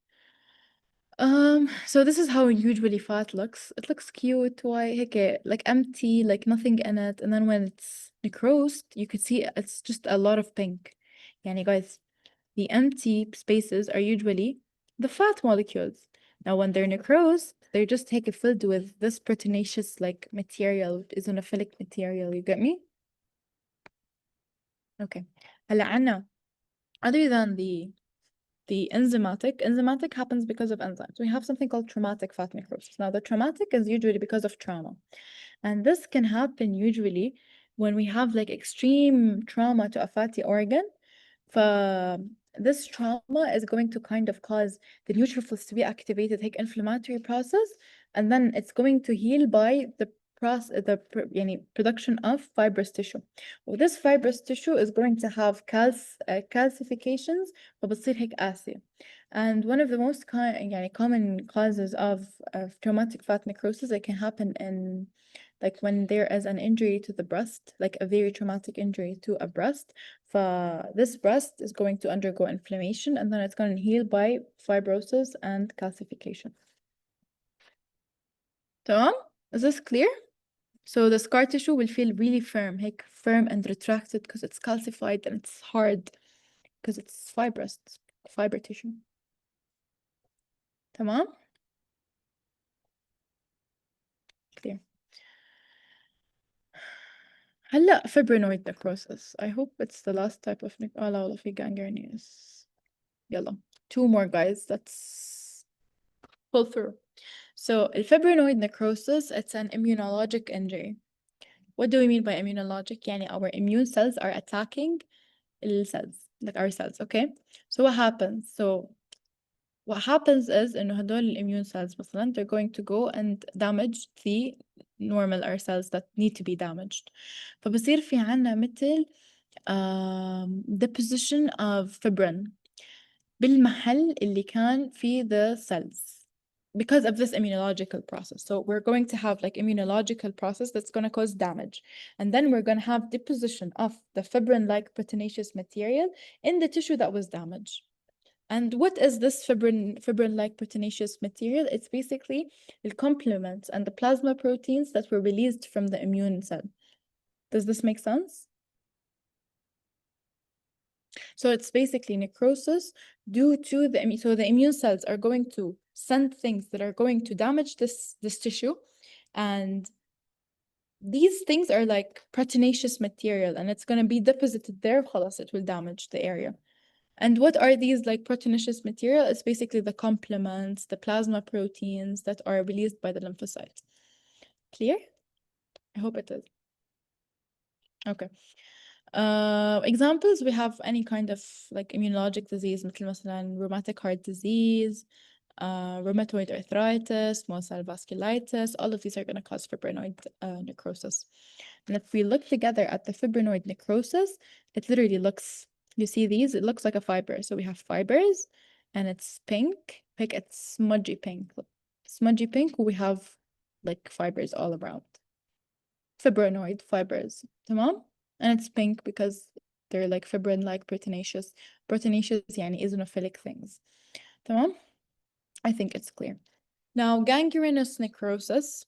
A: So this is how usually fat looks. It looks cute, why هيك like empty, like nothing in it. And then when it's necrosed, you could see it's just a lot of pink. Yani guys, the empty spaces are usually the fat molecules. Now when they're necrosed, they're just filled with this proteinaceous like material, eosinophilic material. You get me? Okay. هلا عنا other than the the enzymatic happens because of enzymes. We have something called traumatic fat necrosis. Now, the traumatic is usually because of trauma. And this can happen usually when we have like extreme trauma to a fatty organ. This trauma is going to kind of cause the neutrophils to be activated, take inflammatory process, and then it's going to heal by the production of fibrous tissue. وthis fibrous tissue is going to have calcifications فبتصير هيك قاسية. And one of the most common causes of traumatic fat necrosis, it can happen in like when there is an injury to the breast, like a very traumatic injury to a breast. This breast is going to undergo inflammation and then it's going to heal by fibrosis and calcification. تمام? Is this clear? So the scar tissue will feel really firm, like firm and retracted because it's calcified, and it's hard because it's fibrous, fiber tissue. تمام? Clear. هلا fibrinoid necrosis. I hope it's the last type of لا والله في gangrenous. يلا. 2 more guys. Let's pull through. So fibrinoid necrosis, it's an immunologic injury. What do we mean by immunologic? يعني our immune cells are attacking cells, like our cells, okay? So what happens? What happens is إنه هدول immune cells مثلا, they're going to go and damage the normal our cells that need to be damaged. فبصير في عنا مثل deposition of fibrin بالمحل اللي كان في the cells because of this immunological process. So we're going to have like immunological process that's going to cause damage. And then we're going to have deposition of the fibrin-like proteinaceous material in the tissue that was damaged. And what is this fibrin-like proteinaceous material? It's basically the complements and the plasma proteins that were released from the immune cell. Does this make sense? So it's basically necrosis due to the immune cells are going to send things that are going to damage this tissue, and these things are like proteinaceous material, and it's going to be deposited there. خلاص, it will damage the area. And what are these like proteinaceous material? It's basically the complements, the plasma proteins that are released by the lymphocytes. Clear? I hope it is. Okay. Examples, we have any kind of like immunologic disease مثل مثلا rheumatic heart disease, rheumatoid arthritis, small cell vasculitis. All of these are going to cause fibrinoid necrosis. And if we look together at the fibrinoid necrosis, it literally looks, you see these, it looks like a fiber. So we have fibers and it's pink, like it's smudgy pink. Smudgy pink, we have like fibers all around. Fibrinoid fibers, تمام? And it's pink because they're like fibrin-like proteinaceous. Proteinaceous يعني eosinophilic things. تمام? I think it's clear. Now, gangrenous necrosis,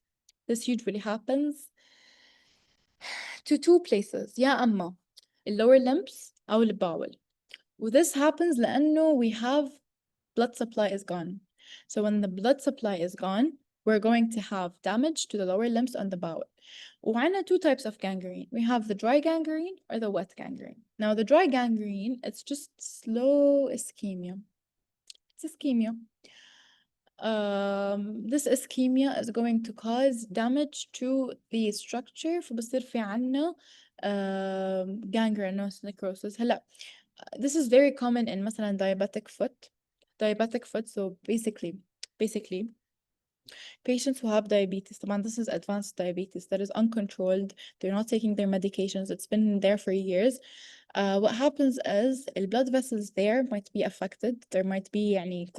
A: this usually happens to 2 places. يا أما lower limbs أو البowel. This happens لأنه we have blood supply is gone. So when the blood supply is gone, we're going to have damage to the lower limbs and the bowel. وعندنا 2 types of gangrene. We have the dry gangrene or the wet gangrene. Now the dry gangrene, it's just slow ischemia. It's ischemia. This ischemia is going to cause damage to the structure فبصير في عنا gangrenous necrosis. هلا this is very common in مثلا diabetic foot. So basically patients who have diabetes, this is advanced diabetes that is uncontrolled, they're not taking their medications, it's been there for years. What happens is the blood vessels there might be affected. There might be يعني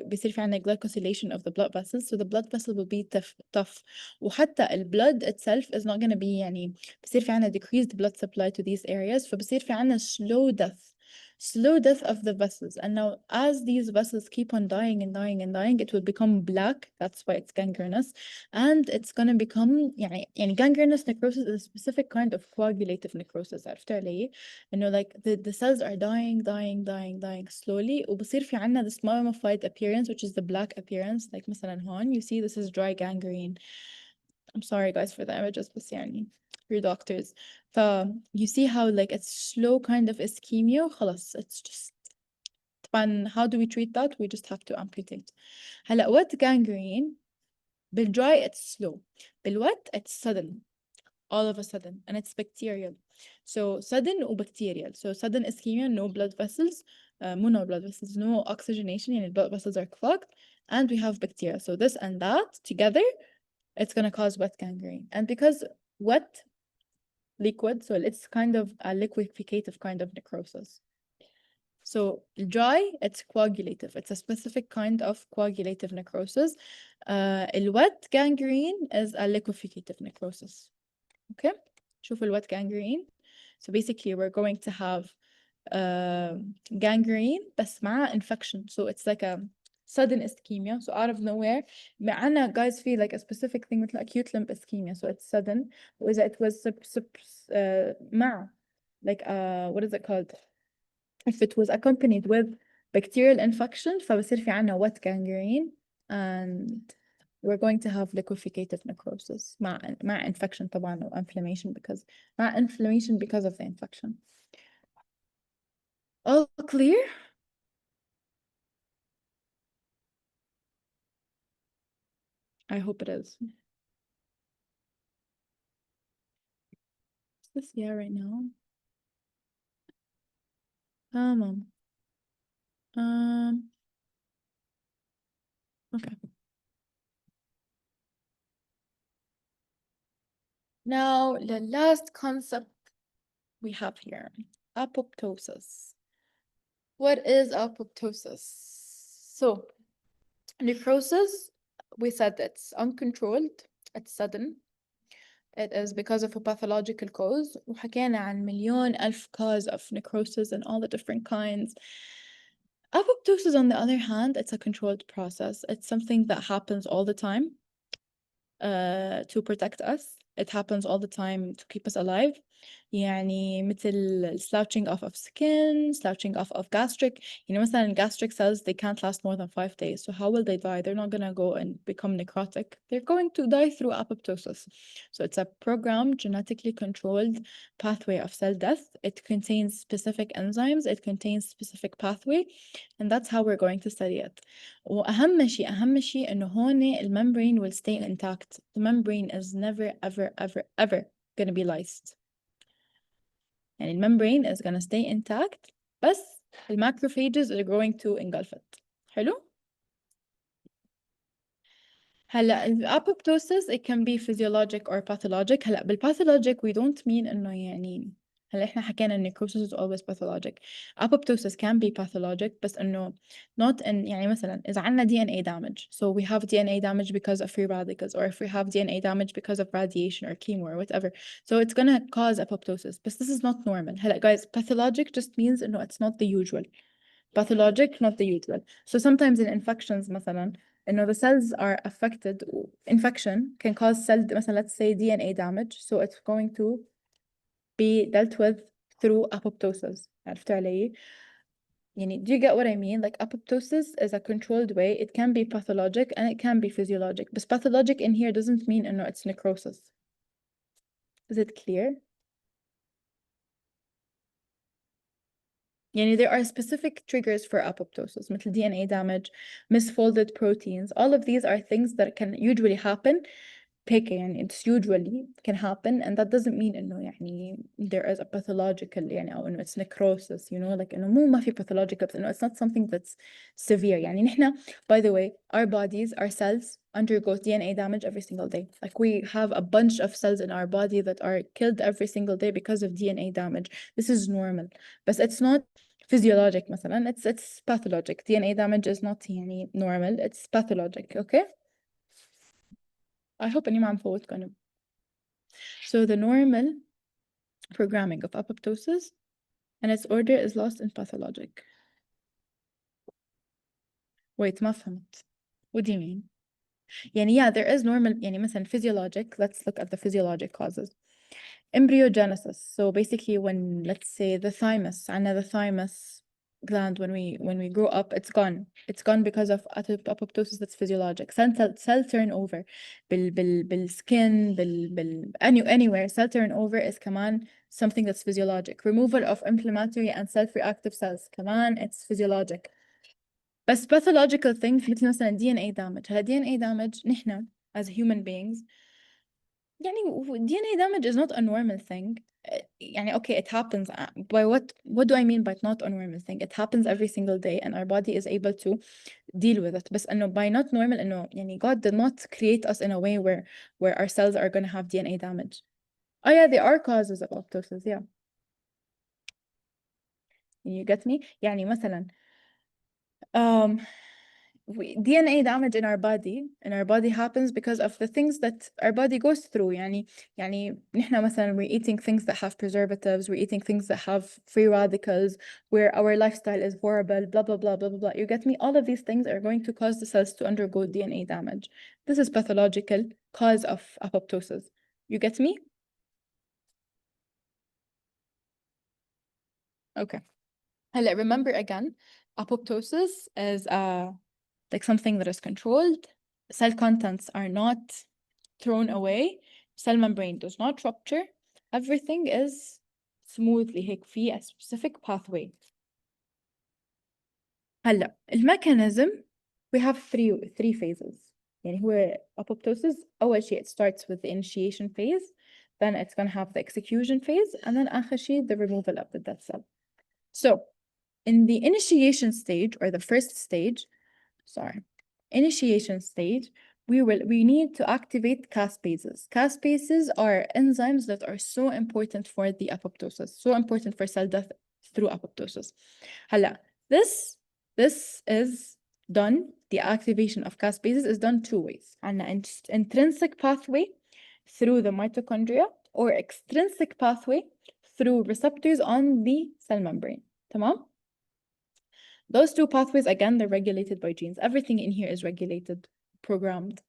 A: بيصير في عنا glycosylation of the blood vessels, so the blood vessel will be tough. وحتى blood itself is not going to be يعني بيصير في عنا decreased blood supply to these areas, فبيصير في عنا slow death of the vessels. And now as these vessels keep on dying and dying and dying, it will become black. That's why it's gangrenous. And it's going to become يعني gangrenous necrosis is a specific kind of coagulative necrosis. عرفت علي؟ إنه like the cells are dying slowly وبصير في عنا this mummified appearance, which is the black appearance. Like مثلا هون, you see this is dry gangrene. I'm sorry guys for the images, بس يعني you're doctors. You see how like it's slow kind of ischemia. خلاص, it's just طبعا how do we treat that? We just have to amputate. هلا wet gangrene بالdry it's slow, بالwet it's sudden, all of a sudden, and it's bacterial. So sudden و bacterial. So sudden ischemia, no blood vessels, no blood vessels, no oxygenation, يعني blood vessels are clogged, and we have bacteria. So this and that together, it's gonna cause wet gangrene. And because wet liquid, so it's kind of a liqueficative kind of necrosis. So dry, it's coagulative. It's a specific kind of coagulative necrosis. الwet gangrene is a liqueficative necrosis. Okay? شوفوا الwet gangrene. So basically we're going to have gangrene بس مع infection. So it's like a sudden ischemia. So out of nowhere. معنا guys feel like a specific thing مثل acute limb ischemia. So it's sudden. وإذا it was مع like what is it called? If it was accompanied with bacterial infection فبصير في عنا wet gangrene, and we're going to have liqueficative necrosis مع infection طبعا و inflammation because of the infection. All clear? I hope it is. Is this yeah right now? Mom. Okay. Now the last concept we have here, apoptosis. What is apoptosis? So necrosis, we said it's uncontrolled, it's sudden, it is because of a pathological cause. وحكينا عن مليون ألف cause of necrosis and all the different kinds. Apoptosis, on the other hand, it's a controlled process. It's something that happens all the time to protect us. It happens all the time to keep us alive. يعني مثل slouching off of skin, slouching off of gastric. مثلا gastric cells, they can't last more than 5 days. So how will they die? They're not gonna go and become necrotic. They're going to die through apoptosis. So it's a programmed, genetically controlled pathway of cell death. It contains specific enzymes. It contains specific pathway. And that's how we're going to study it. وأهم شيء إنه هون membrane will stay intact. The membrane is never, ever gonna be lysed. يعني membrane is gonna stay intact بس macrophages are going to engulf it. حلو؟ هلا apoptosis it can be physiologic or pathologic. هلا pathologic we don't mean إنه يعني هلا إحنا حكينا necrosis is always pathologic. Apoptosis can be pathologic بس إنه not in يعني مثلا إذا عنا DNA damage, so we have DNA damage because of free radicals, or if we have DNA damage because of radiation or chemo or whatever, so it's gonna cause apoptosis. But this is not normal. هلا guys, pathologic just means إنه it's not the usual. Pathologic, not the usual. So sometimes in infections مثلا إنه the cells are affected. Infection can cause cell مثلا let's say DNA damage, so it's going to be dealt with through apoptosis. عرفت علي؟ يعني do you get what I mean? Like apoptosis is a controlled way. It can be pathologic and it can be physiologic. But pathologic in here doesn't mean إنه it's necrosis. Is it clear? يعني there are specific triggers for apoptosis مثل DNA damage, misfolded proteins. All of these are things that can usually happen. يعني it's usually can happen, and that doesn't mean إنه يعني there is a pathological يعني أو إنه it's necrosis, like إنه ما في pathological, بس إنه it's not something that's severe. يعني نحنا, by the way, our bodies, our cells undergo DNA damage every single day. Like we have a bunch of cells in our body that are killed every single day because of DNA damage. This is normal, but it's not physiologic مثلا. It's pathologic. DNA damage is not يعني normal, it's pathologic. Okay, I hope إني ما عم فوتكم. So the normal programming of apoptosis and its order is lost in pathologic. Wait, ما فهمت. What do you mean? يعني yeah, there is normal يعني مثلا physiologic. Let's look at the physiologic causes. Embryogenesis. So basically when, let's say, the thymus, عنا the thymus gland, when we grow up, it's gone. It's gone because of apoptosis. That's physiologic. Cell turnover بالskin anywhere. Cell turnover is كمان something that's physiologic. Removal of inflammatory and self-reactive cells كمان it's physiologic. بس pathological things مثل مثلا DNA damage. هلا DNA damage نحن as human beings يعني DNA damage is not a normal thing. يعني okay, it happens. By what do I mean by not a normal thing? It happens every single day and our body is able to deal with it. بس إنه by not normal إنه يعني God did not create us in a way where our cells are going to have DNA damage. Oh yeah, they are causes of apoptosis. Yeah. You get me? يعني مثلا um DNA damage in our body happens because of the things that our body goes through. يعني نحن مثلا we're eating things that have preservatives, we're eating things that have free radicals, where our lifestyle is horrible, blah blah blah blah blah blah. You get me? All of these things are going to cause the cells to undergo DNA damage. This is pathological cause of apoptosis. You get me? Okay. هلا remember again, apoptosis is like something that is controlled. Cell contents are not thrown away. Cell membrane does not rupture. Everything is smoothly هيك في a specific pathway. هلا الميكانيزم we have three phases. يعني هو apoptosis أول شيء it starts with the initiation phase, then it's gonna have the execution phase, and then آخر شيء the removal of the dead cell. So in the initiation stage or the first stage, initiation stage, we need to activate caspases. Caspases are enzymes that are so important for the apoptosis, so important for cell death through apoptosis. هلا this is done, the activation of caspases is done two ways. عندنا intrinsic pathway through the mitochondria or extrinsic pathway through receptors on the cell membrane. تمام؟ Those two pathways, again, they're regulated by genes. Everything in here is regulated, programmed.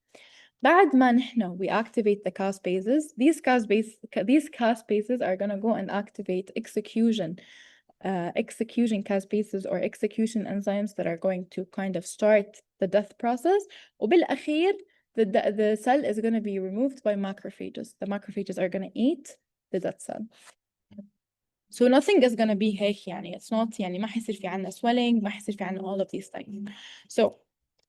A: بعد ما نحن we activate the caspases, these caspases are gonna go and activate execution caspases or execution enzymes that are going to kind of start the death process. وبالأخير, the cell is gonna be removed by macrophages. The macrophages are gonna eat the dead cell. So nothing is gonna be هيك يعني it's not يعني ما حيصير في عنا swelling ما حيصير في عنا all of these things. So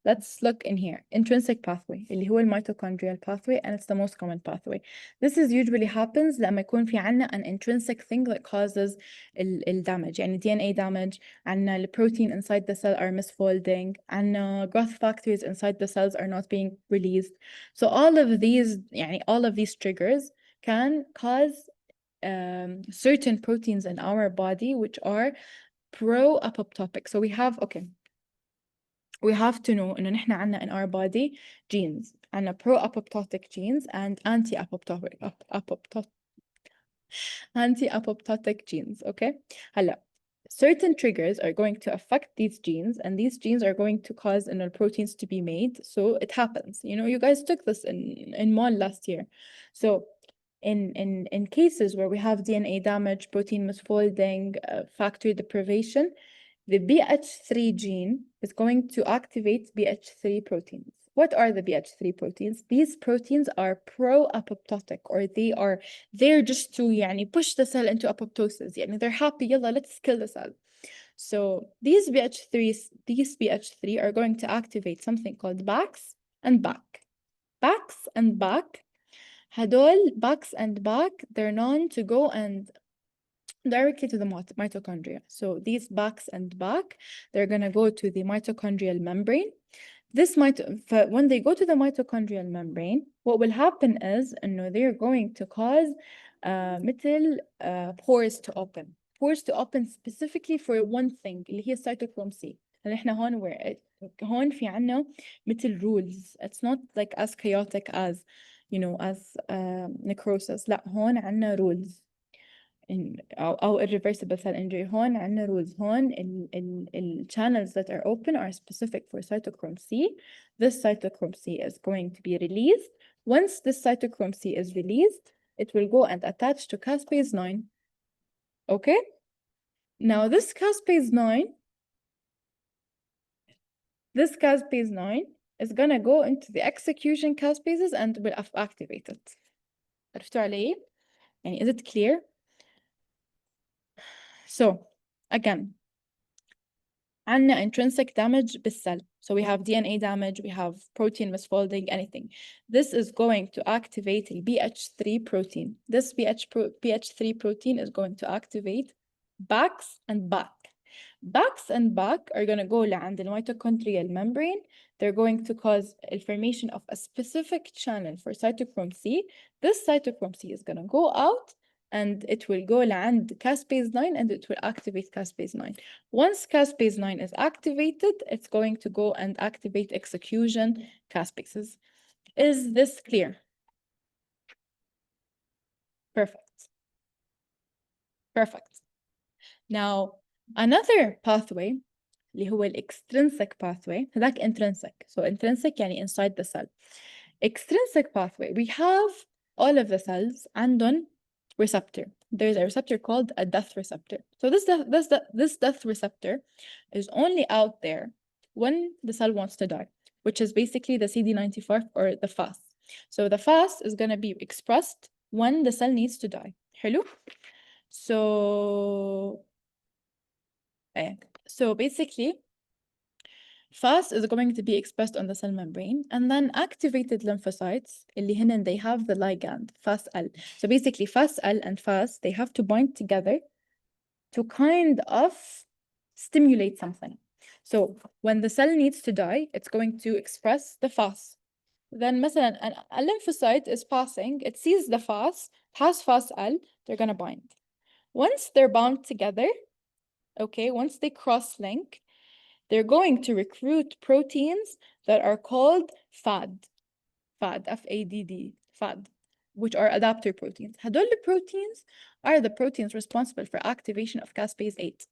A: let's look in here. Intrinsic pathway اللي هو mitochondrial pathway, and it's the most common pathway. This is usually happens لما يكون في عنا an intrinsic thing that causes ال damage. يعني DNA damage, عنا the protein inside the cell are misfolding, عنا growth factors inside the cells are not being released. So all of these triggers can cause certain proteins in our body which are pro-apoptotic. So we have to know إنه نحن عنا in our body genes, عنا pro-apoptotic genes and anti-apoptotic genes. Okay, هلا certain triggers are going to affect these genes, and these genes are going to cause proteins to be made. So it happens. You guys took this in MOL last year. So in cases where we have DNA damage, protein misfolding, factory deprivation, the BH3 gene is going to activate BH3 proteins. What are the BH3 proteins? These proteins are pro-apoptotic, or they're just to push the cell into apoptosis. They're happy, yalla, let's kill the cell. So these BH3 are going to activate something called BAX and BAC. BAX and BAC, هدول BAX and BAC, they're known to go and directly to the mitochondria. So these BACs and BAC, they're going to go to the mitochondrial membrane. When they go to the mitochondrial membrane, what will happen is they're going to cause pores to open. Pores to open specifically for one thing اللي هي cytochrome C. نحن هون في عنا مثل rules. It's not like as chaotic as as necrosis. لا, هون عنا rules. أو irreversible cell injury. هون عنا rules. هون ال channels that are open are specific for cytochrome C. This cytochrome C is going to be released. Once this cytochrome C is released, it will go and attach to caspase 9. Okay? Now this caspase 9 is gonna go into the execution caspases and will activate it. عرفتوا علي؟ يعني is it clear? So again, عندنا intrinsic damage بالcell. So we have DNA damage, we have protein misfolding, anything. This is going to activate the BH3 protein. This BH3 protein is going to activate BAX and BAC. BAX and BAC are going to go لعند mitochondrial membrane. They're going to cause the formation of a specific channel for cytochrome C. This cytochrome C is going to go out and it will go لعند caspase 9 and it will activate caspase 9. Once caspase 9 is activated, it's going to go and activate execution caspases. Is this clear? Perfect. Perfect. Now, another pathway اللي هو extrinsic pathway هذاك intrinsic. So intrinsic يعني inside the cell. Extrinsic pathway, we have all of the cells عندهم receptor. There's a receptor called a death receptor. So this death receptor is only out there when the cell wants to die, which is basically the CD95 or the FAS. So the FAS is going to be expressed when the cell needs to die. حلو? So basically, FAS is going to be expressed on the cell membrane, and then activated lymphocytes, اللي هن they have the ligand, FAS-L. So basically, FAS-L and FAS, they have to bind together to kind of stimulate something. So when the cell needs to die, it's going to express the FAS. Then مثلا a lymphocyte is passing, it sees the FAS, has FAS-L, they're going to bind. Once they're bound together, okay, once they cross-link, they're going to recruit proteins that are called FAD, F-A-D-D, FAD, which are adapter proteins. هدول proteins are the proteins responsible for activation of caspase 8.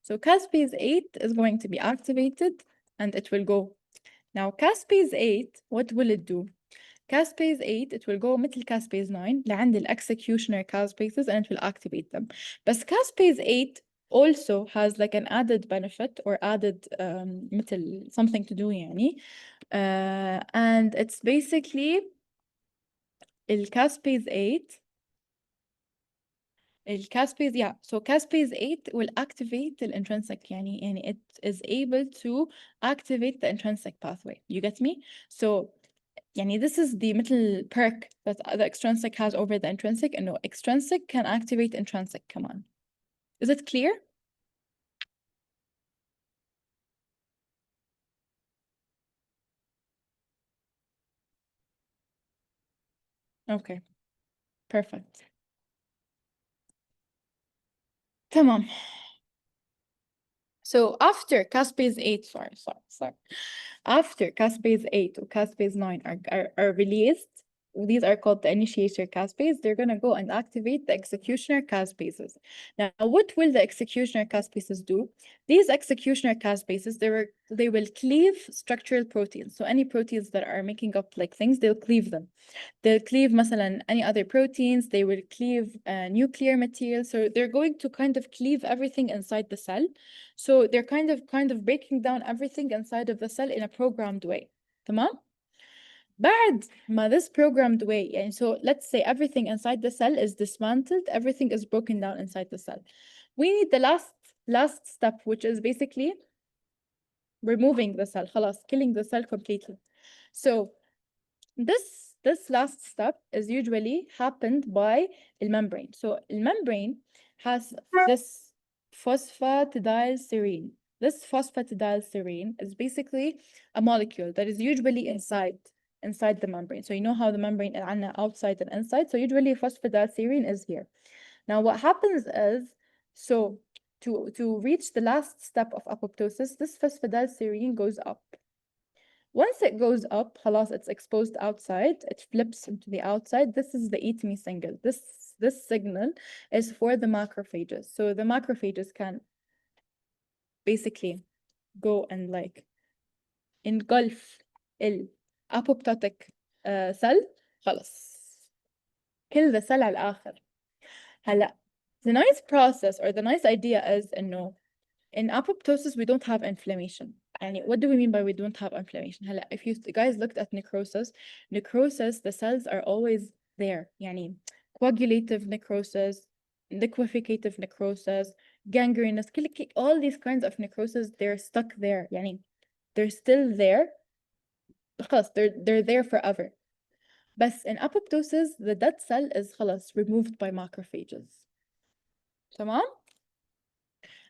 A: So caspase 8 is going to be activated and it will go. Now caspase 8, what will it do? Caspase 8, it will go مثل caspase 9 لعند executioner caspases and it will activate them. But caspase 8 also has like an added benefit or added مثل something to do يعني. And it's basically caspase 8. Caspase, yeah. So caspase 8 will activate the intrinsic يعني it is able to activate the intrinsic pathway. You get me? So يعني this is the مثل perk that the extrinsic has over the intrinsic إنه extrinsic can activate intrinsic كمان. Is it clear? Okay, perfect. تمام. So after caspase 8, sorry. After caspase 8 or caspase 9 are released, these are called the initiator caspase, they're going to go and activate the executioner caspases. Now, what will the executioner caspases do? These executioner caspases, they will cleave structural proteins. So any proteins that are making up like things, they'll cleave them. They'll cleave مثلا any other proteins, they will cleave nuclear material. So they're going to kind of cleave everything inside the cell. So they're kind of breaking down everything inside of the cell in a programmed way. تمام؟ بعد ما this programmed way, يعني so let's say everything inside the cell is dismantled, everything is broken down inside the cell. We need the last step, which is basically removing the cell, خلاص, killing the cell completely. So this last step is usually happened by the membrane. So the membrane has this phosphatidylserine. This phosphatidylserine is basically a molecule that is usually inside the membrane. So you know how the membrane is outside and inside. So usually phosphatidylserine is here. Now what happens is, so to reach the last step of apoptosis, this phosphatidylserine goes up. Once it goes up, خلاص, it's exposed outside, it flips into the outside. This is the eat me signal. This signal is for the macrophages. So the macrophages can basically go and like engulf apoptotic cell. خلاص, kill the cell على الآخر. هلا, the nice process or the nice idea is إنه in apoptosis we don't have inflammation. And what do we mean by we don't have inflammation? هلا, if you guys looked at necrosis, the cells are always there. يعني coagulative necrosis, liqueficative necrosis, gangrenous all these kinds of necrosis, they're stuck there يعني they're still there خلاص they're there forever. بس in apoptosis the dead cell is خلاص removed by macrophages. تمام.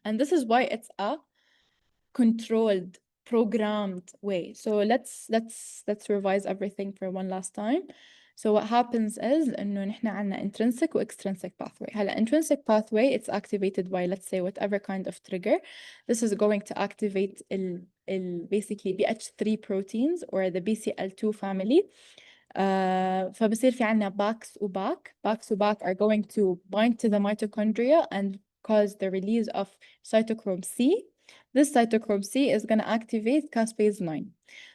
A: And this is why it's a controlled, programmed way. So let's revise everything for one last time. So what happens is إنه نحن عنا intrinsic و extrinsic pathway. هلا intrinsic pathway it's activated by let's say whatever kind of trigger. This is going to activate basically BH3 proteins or the BCL2 family. فبصير في عنا BAX و BAC are going to bind to the mitochondria and cause the release of cytochrome C. This cytochrome C is going to activate caspase 9.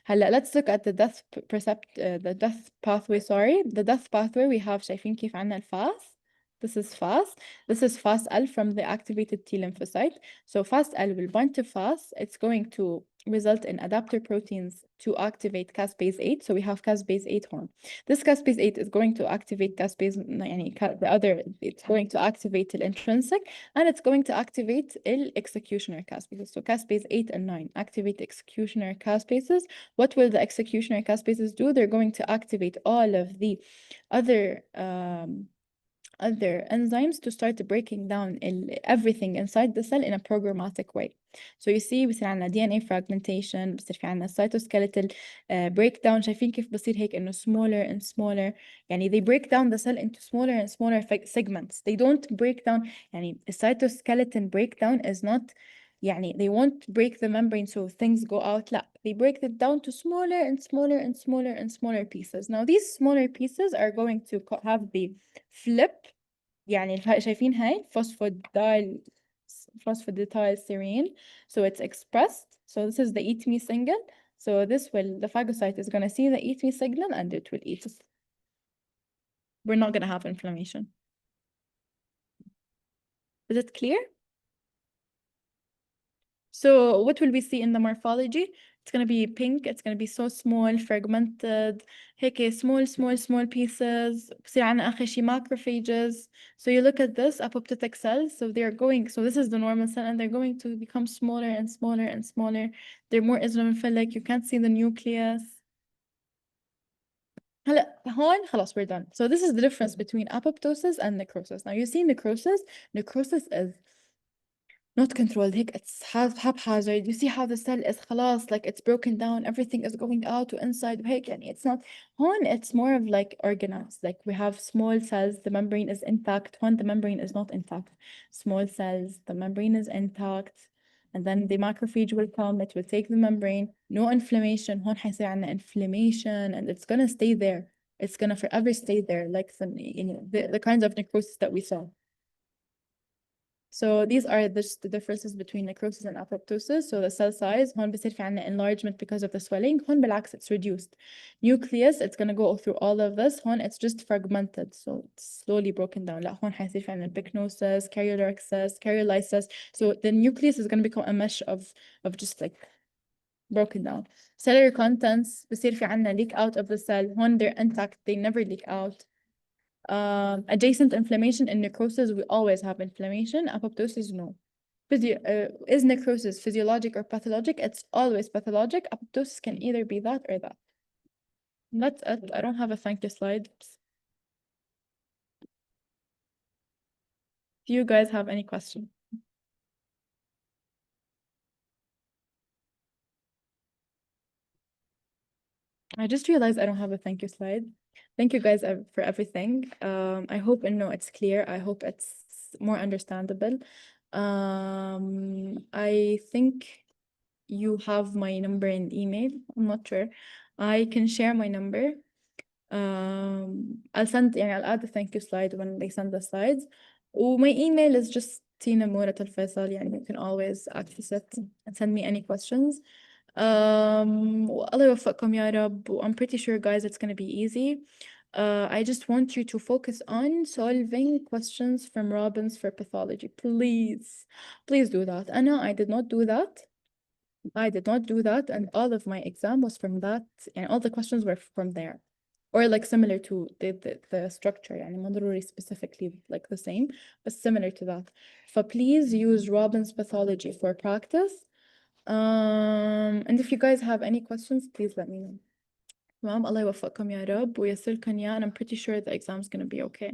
A: هلا let's look at the the death pathway. The death pathway we have شايفين كيف عنا الفاس. This is FAS. This is FAS-L from the activated T lymphocyte. So FAS-L will bind to FAS. It's going to result in adapter proteins to activate caspase 8. So we have caspase 8 horn. This caspase 8 is going to activate caspase, the other, it's going to activate the intrinsic, and it's going to activate the executioner caspases. So caspase 8 and 9 activate executioner caspases. What will the executioner caspases do? They're going to activate all of the other enzymes to start breaking down everything inside the cell in a programmatic way. So you see بصير عنا DNA fragmentation, بصير في عنا cytoskeletal breakdown. شايفين كيف بصير هيك إنه smaller and smaller. يعني they break down the cell into smaller and smaller segments. They don't break down. يعني the cytoskeleton breakdown is not يعني they won't break the membrane so things go out. لا, they break it down to smaller and smaller and smaller and smaller pieces. Now these smaller pieces are going to have the flip. يعني شايفين هاي phosphatidylserine. So it's expressed. So this is the eat me signal. So the phagocyte is going to see the eat me signal and it will eat. We're not going to have inflammation. Is it clear? So what will we see in the morphology? It's going to be pink. It's going to be so small, fragmented. هيك small pieces. بصير عنا آخر شي macrophages. So you look at this, apoptotic cells. So this is the normal cell and they're going to become smaller and smaller and smaller. They're more eosinophilic. You can't see the nucleus. هلا هون خلاص we're done. So this is the difference between apoptosis and necrosis. Now you see necrosis is not controlled هيك it's haphazard. You see how the cell is خلاص like it's broken down, everything is going out to inside وهيك يعني it's not هون it's more of like organized, like we have small cells, the membrane is intact. هون the membrane is not intact. Small cells, the membrane is intact, and then the macrophage will come, it will take the membrane. No inflammation. هون حيصير عنا inflammation and it's gonna stay there. It's gonna forever stay there, like the kinds of necrosis that we saw. So these are the differences between necrosis and apoptosis. So the cell size هون بصير في عنا enlargement because of the swelling. هون بالعكس it's reduced. Nucleus it's gonna go through all of this. هون it's just fragmented, so it's slowly broken down. لا هون حيصير في عنا pycnosis, karyolysis. So the nucleus is gonna become a mesh of just like broken down. Cellular contents بصير في عنا leak out of the cell. هون they're intact, they never leak out. Adjacent inflammation in necrosis, we always have inflammation. Apoptosis, no. Is necrosis physiologic or pathologic? It's always pathologic. Apoptosis can either be that or that. That's it. I don't have a thank you slide. Do you guys have any questions? I just realized I don't have a thank you slide. Thank you guys for everything. I hope it's clear. I hope it's more understandable. I think you have my number and email. I'm not sure. I can share my number. I'll add the thank you slide when they send the slides. My email is just tina.morat@alfaisal. You can always access it and send me any questions. الله يوفقكم يا رب. I'm pretty sure guys it's gonna be easy. I just want you to focus on solving questions from Robbins for pathology. Please do that. I did not do that. I did not do that, and all of my exam was from that, and all the questions were from there. or like similar to the structure يعني ما ضروري specifically like the same but similar to that. Please use Robin's pathology for practice. And if you guys have any questions, please let me know. تمام الله يوفقكم يا رب وييسر لكم إياه and I'm pretty sure the exam's gonna be okay.